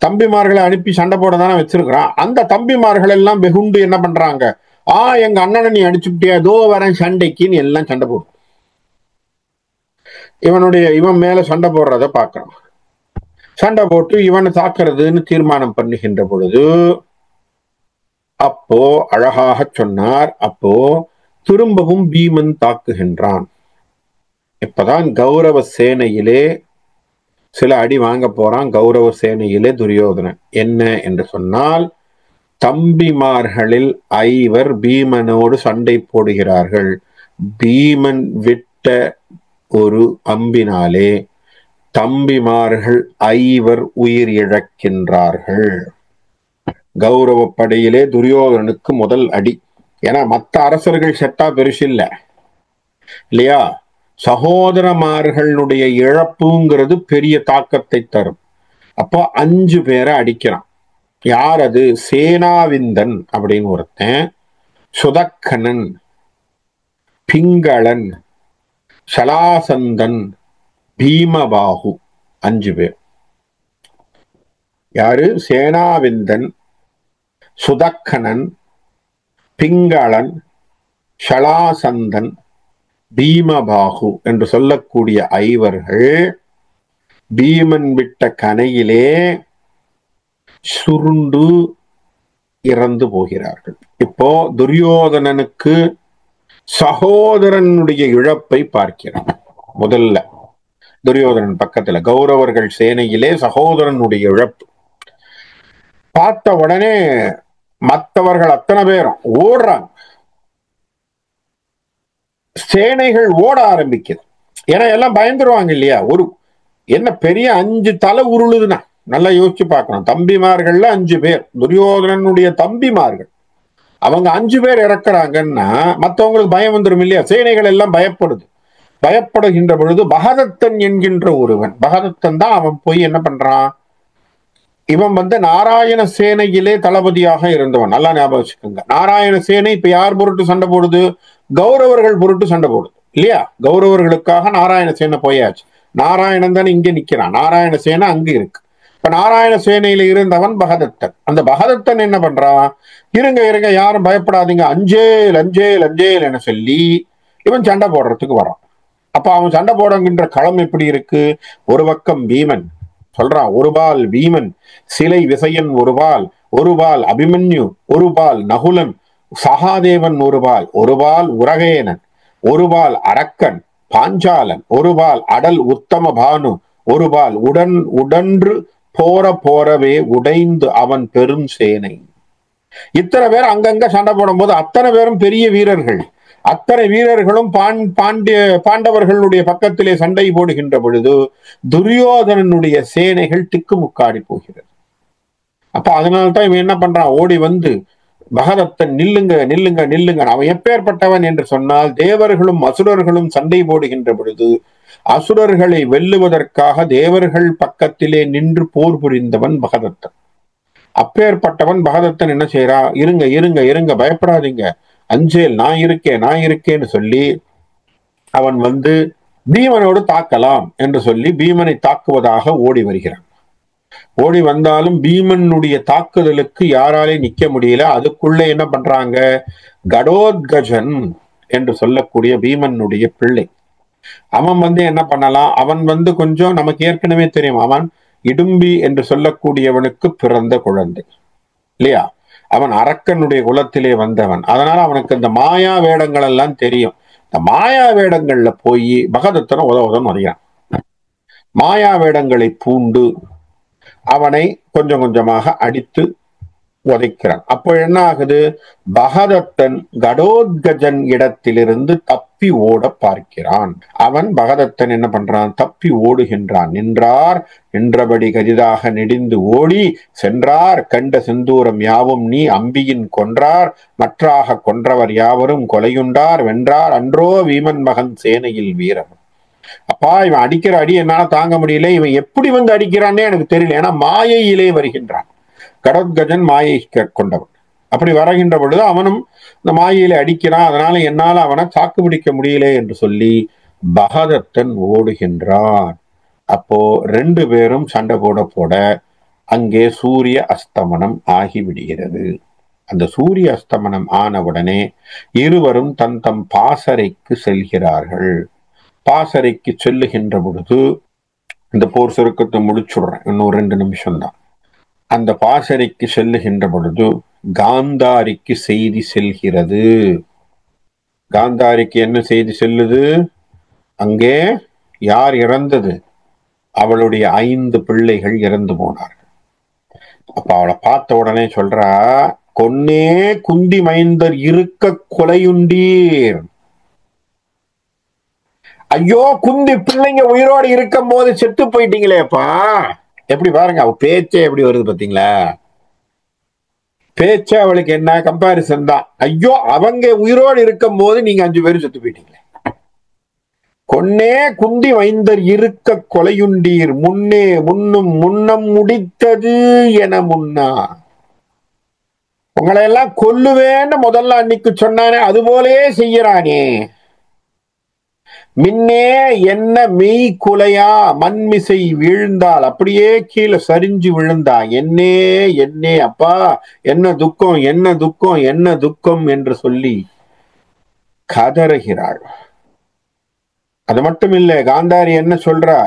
தம்பிமார்களை அனுப்பி சண்டை போட தானே வச்சிருக்கிறான். அந்த தம்பிமார்கள் எல்லாம் வெகுண்டு என்ன பண்றாங்க, எங்க அண்ணனை நீ அடிச்சுட்டியா, தோ வரேன் சண்டைக்குன்னு எல்லாம் சண்டை போடும். இவன் மேல சண்டை போடுறத பாக்குறான். சண்டை போட்டு இவனை தாக்குறதுன்னு தீர்மானம் பண்ணுகின்ற பொழுது அப்போ அழகாக சொன்னார், அப்போ திரும்பவும் பீமன் தாக்குகின்றான். இப்பதான் கௌரவ சேனையிலே சில அடி வாங்க போறான். கௌரவ சேனையிலே துரியோதனன். என்ன என்று சொன்னால், தம்பிமார்களில் 5 பீமனோடு சண்டை போடுகிறார்கள். பீமன் விட்ட ஒரு அம்பினாலே தம்பிமார்கள் 5 உயிர் இழக்கின்றார்கள். கௌரவ படையிலே துரியோதனனுக்கு முதல் அடி. ஏன்னா மற்ற அரசர்கள் செத்தா பெருசு இல்லையா? சகோதரமார்களுடைய இழப்புங்கிறது பெரிய தாக்கத்தை தரும். அப்போ 5 பேரை அடிக்கிறான். யார் அது? சேனாவிந்தன் அப்படின்னு ஒருத்தன், சுதக்கனன், பிங்களன், சலாசந்தன், பீமபாகு, 5 பேர். யாரு? சேனாவிந்தன், சுதக்கனன், பிங்களன், ஷலாசந்தன், பீமபாகு என்று சொல்லக்கூடிய 5 பீமன் விட்ட கனையிலே சுருண்டு இறந்து போகிறார்கள். இப்போ துரியோதனனுக்கு சகோதரனுடைய இழப்பை பார்க்கிறான். முதல்ல துரியோதனன் பக்கத்துல கௌரவர்கள் சேனையிலே சகோதரனுடைய இழப்பு பார்த்த உடனே மற்றவர்கள் அத்தனை பேரும் ஓடுறாங்க. சேனைகள் ஓட ஆரம்பிக்குது. ஏன்னா எல்லாம் பயந்துருவாங்க இல்லையா? ஒரு என்ன பெரிய 5 தலை உருளுதுன்னா நல்லா யோசிச்சு பார்க்கணும். தம்பிமார்கள்ல 5 பேர் துரியோதனனுடைய தம்பிமார்கள், அவங்க 5 பேர் இறக்குறாங்கன்னா மற்றவங்களுக்கு பயம் வந்துடும் இல்லையா? சேனைகள் எல்லாம் பயப்படுது. பயப்படுகின்ற பொழுது பகதத்தன் என்கின்ற ஒருவன், பகதத்தன் தான் அவன் போய் என்ன பண்றான், இவன் வந்து நாராயண சேனையிலே தளபதியாக இருந்தவன். நல்லா ஞாபகம் வச்சுக்கோங்க. நாராயண சேனை இப்ப யார் பொருட்டு சண்டை போடுது? கௌரவர்கள் பொருட்டு சண்டை போடுது இல்லையா? கௌரவர்களுக்காக நாராயண சேனை போயாச்சு. நாராயணன் தானே இங்க நிக்கிறான், நாராயண சேனை அங்க இருக்கு. இப்ப நாராயண சேனையில இருந்தவன் பகதத்தன். அந்த பகதத்தன் என்ன பண்றான், இருங்க இருங்க யாரும் பயப்படாதீங்க, அஞ்சேல் அஞ்சேல் அஞ்சேல் என சொல்லி இவன் சண்டை போடுறதுக்கு வரான். அப்ப அவன் சண்டை போடுகின்ற களம் எப்படி இருக்கு? ஒரு பக்கம் பீமன் சொல்றான், ஒருபால் பீமன் சிலை விசயன், ஒருபால் அபிமன்யு, ஒருபால் நகுலன் சகாதேவன், ஒருபால் உரகேனன், ஒருபால் அரக்கன் பாஞ்சாலன், ஒருபால் அடல் உத்தம பானு, ஒருபால் உடன்று போறவே உடைந்து அவன் பெரும் சேனை. இத்தனை பேர் அங்கங்க சண்டை போடும் போது அத்தனை பேரும் பெரிய வீரர்கள். அத்தனை வீரர்களும் பாண்டவர்களுடைய பக்கத்திலே சண்டை போடுகின்ற பொழுது துரியோதனனுடைய சேனைகள் திக்குமுக்காடி போகிறது. அப்ப அதனால்தான் இவன் என்ன பண்றான், ஓடி வந்து பகதத்தன் நில்லுங்க நில்லுங்க நில்லுங்க. அவன் எப்பேற்பட்டவன் என்று சொன்னால், தேவர்களும் அசுரர்களும் சண்டை போடுகின்ற பொழுது அசுரர்களை வெல்லுவதற்காக தேவர்கள் பக்கத்திலே நின்று போர் புரிந்தவன் பகதத்தன். அப்பேற்பட்டவன் பகதத்தன் என்ன செய்யறான், இருங்க இருங்க இருங்க பயப்படாதீங்க, அஞ்சேல் நான் இருக்கேன்னு சொல்லி அவன் வந்து பீமனோடு தாக்கலாம் என்று சொல்லி பீமனை தாக்குவதாக ஓடி வருகிறான். ஓடி வந்தாலும் பீமனுடைய தாக்குதலுக்கு யாராலே நிக்க முடியல. அதுக்குள்ளே என்ன பண்றாங்க, கடோத்கஜன் என்று சொல்லக்கூடிய பீமனுடைய பிள்ளை, அவன் வந்து என்ன பண்ணலாம், அவன் வந்து கொஞ்சம் நமக்கு ஏற்கனவே தெரியும், அவன் இடும்பி என்று சொல்லக்கூடியவனுக்கு பிறந்த குழந்தை இல்லையா? அவன் அரக்கனுடைய குலத்திலே வந்தவன். அதனால அவனுக்கு இந்த மாயா வேடங்கள் எல்லாம் தெரியும். இந்த மாயா வேடங்கள்ல போய் பகதத்தனை உதவுதான் அறியான். மாயா வேடங்களை பூண்டு அவனை கொஞ்சம் கொஞ்சமாக அடித்து உதைக்கிறான். அப்போ என்ன ஆகுது? பகதத்தன் கடோத்கஜன் இடத்திலிருந்து தப்பி ஓட பார்க்கிறான். அவன் பகதத்தன் என்ன பண்றான்? தப்பி ஓடுகின்றான். நின்றபடி கதிதாக நெடிந்து ஓடி சென்றார் கண்ட செந்தூரம் யாவும் நீ அம்பியின் கொன்றார் மற்றாக கொன்றவர் யாவரும் கொலையுண்டார் வென்றார் அன்றோ வீமன் மகன் சேனையில் வீரன். அப்பா, இவன் அடிக்கிற அடி என்னால தாங்க முடியல. இவன் எப்படி வந்து அடிக்கிறான்னே எனக்கு தெரியல. ஏன்னா மாயையிலே வருகின்றான். கடோத்கஜன் மாயை கொண்டவன். அப்படி வருகின்ற பொழுது அவனும் இந்த மாயையில அடிக்கிறான். அதனால என்னால அவனை தாக்கு பிடிக்க முடியல என்று சொல்லி பகதத்தன் ஓடுகின்றான். அப்போ 2 பேரும் சண்டை போட அங்கே சூரிய அஸ்தமனம் ஆகிவிடுகிறது. அந்த சூரிய அஸ்தமனம் ஆனவுடனே இருவரும் தம் பாசறைக்கு செல்கிறார்கள். பாசறைக்கு செல்லுகின்ற பொழுது இந்த போர் சுருக்கத்தை முடிச்சுடுறேன், இன்னும் 2 நிமிஷம் தான். அந்த பாசறைக்கு செல்லுகின்ற பொழுது காந்தாரிக்கு செய்தி செல்கிறது. காந்தாரிக்கு என்ன செய்தி செல்லுது? அங்கே யார் இறந்தது? அவளுடைய 5 பிள்ளைகள் இறந்து போனார்கள். அப்ப அவளை பார்த்த உடனே சொல்றா, கொன்னே குந்தி மைந்தர் இருக்க கொலையுண்டீர். ஐயோ, குந்தி பிள்ளைங்க உயிரோடு இருக்கும் போது செத்து போயிட்டீங்களேப்பா. எப்படி பாருங்க, அவ பேச்சே எப்படி வருது பாத்தீங்களா? பேச்சே அவளுக்கு என்ன கம்பாரிசன் தான். ஐயோ, அவங்க உயிரோடு இருக்கும் போது நீங்க 5 பேரும் செத்து போயிட்டீங்களே. கொன்னே குந்தி மைந்தர் இருக்க கொலையுண்டீர் முன்னம் முடித்தது என முன்னா. உங்களை எல்லாம் கொல்லுவேன்னு முதல்ல அன்னைக்கு சொன்னானே, அது போலே செய்யறானே. மின்னே என்ன மெய் குலையா மண்மிசை வீழ்ந்தால் அப்படியே கீழே சரிஞ்சு விழுந்தா. என்னே அப்பா, என்ன துக்கம் என்று சொல்லி கதறுகிறாள். அது மட்டும் இல்ல, காந்தாரி என்ன சொல்றா?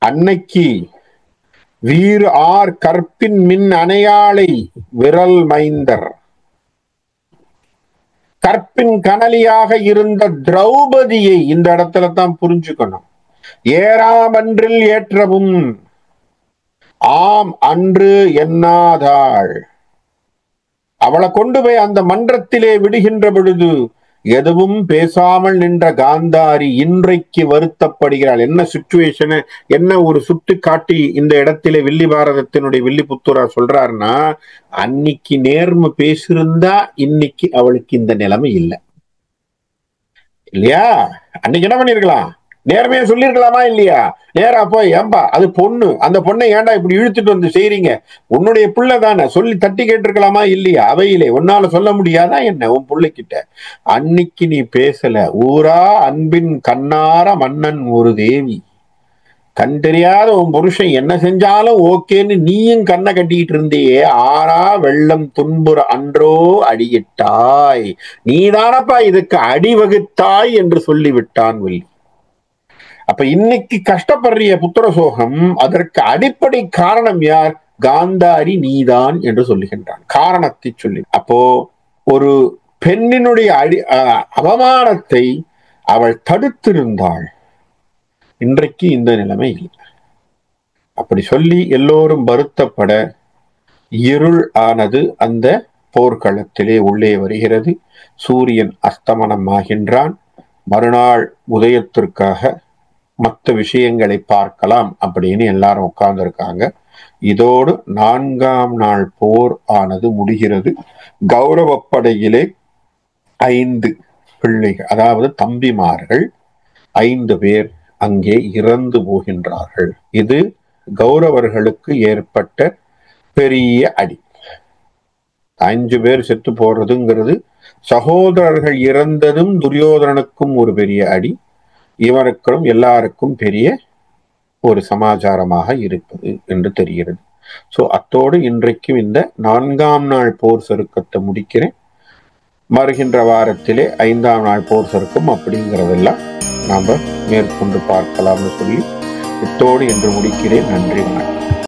அன்னைக்கு வீறு ஆர் கற்பின் மின் அணையாளை விரல் மைந்தர். கற்பின் கனலியாக இருந்த திரௌபதியை இந்த இடத்துல தான் புரிஞ்சுக்கணும். ஏறாமன்றில் ஏற்றவும் ஆம் அன்று எண்ணாதாள். அவளை கொண்டு போய் அந்த மன்றத்திலே விடுகின்ற பொழுது எதுவும் பேசாமல் நின்ற காந்தாரி இன்றைக்கு வருத்தப்படுகிறாள். என்ன சிச்சுவேஷன், என்ன ஒரு சுட்டு காட்டி இந்த இடத்திலே வில்லி பாரதத்தினுடைய வில்லிபுத்தூரா சொல்றாருன்னா, அன்னைக்கு நேர்மை பேசியிருந்தா இன்னைக்கு அவளுக்கு இந்த நிலைமை இல்லை இல்லையா? அன்னைக்கு என்ன பண்ணிருக்கலாம்? நேர்மையா சொல்லிருக்கலாமா இல்லையா? நேரா போய், ஏம்பா அது பொண்ணு, அந்த பொண்ணை ஏன்டா இப்படி இழுத்துட்டு வந்து செய்றீங்க, உன்னுடைய பிள்ளை தானே, சொல்லி தட்டி கேட்டிருக்கலாமா இல்லையா? அவையிலே உன்னால சொல்ல முடியாதா என்ன உன் பிள்ளைகிட்ட? அன்னைக்கு நீ பேசல. ஊரா அன்பின் கண்ணார மன்னன் ஒரு தேவி. கண் தெரியாத உன் புருஷன் என்ன செஞ்சாலும் ஓகேன்னு நீயும் கண்ணை கட்டிக்கிட்டு இருந்தியே. ஆறா வெள்ளம் துன்புற அன்றோ அடியிட்டாய், நீதானப்பா இதுக்கு அடி வகுத்தாய் என்று சொல்லிவிட்டான் வில்லி. அப்ப இன்னைக்கு கஷ்டப்படுறிய புத்திர சோகம், அதற்கு அடிப்படை காரணம் யார்? காந்தாரி நீதான் என்று சொல்லுகின்றான். காரணத்தை சொல்லி, அப்போ ஒரு பெண்ணினுடைய அவமானத்தை அவள் தடுத்திருந்தாள். இன்றைக்கு இந்த நிலைமை இல்லை. அப்படி சொல்லி எல்லோரும் வருத்தப்பட இருள் ஆனது அந்த போர்க்களத்திலே உள்ளே வருகிறது. சூரியன் அஸ்தமனம் ஆகின்றான். மறுநாள் உதயத்திற்காக மற்ற விஷயங்களை பார்க்கலாம் அப்படின்னு எல்லாரும் உட்கார்ந்துருக்காங்க. இதோடு 4ஆம் நாள் போர் ஆனது முடிகிறது. கௌரவப்படையிலே 5 பிள்ளைகள், அதாவது தம்பிமார்கள் 5 பேர் அங்கே இறந்து போகின்றார்கள். இது கௌரவர்களுக்கு ஏற்பட்ட பெரிய அடி. 5 பேர் செத்து போறதுங்கிறது, சகோதரர்கள் இறந்ததும் துரியோதனனுக்கும் ஒரு பெரிய அடி, இவருக்கும் எல்லாருக்கும் பெரிய ஒரு சமாச்சாரமாக இருப்பது என்று தெரிகிறது. சோ அத்தோடு இன்றைக்கும் இந்த 4ஆம் நாள் போர் சருக்கத்தை முடிக்கிறேன். வருகின்ற வாரத்திலே 5ஆம் நாள் போர் சருக்கம் அப்படிங்கிறதெல்லாம் நாம மேற்கொண்டு பார்க்கலாம்னு சொல்லி இத்தோடு இன்று முடிக்கிறேன். நன்றி, வணக்கம்.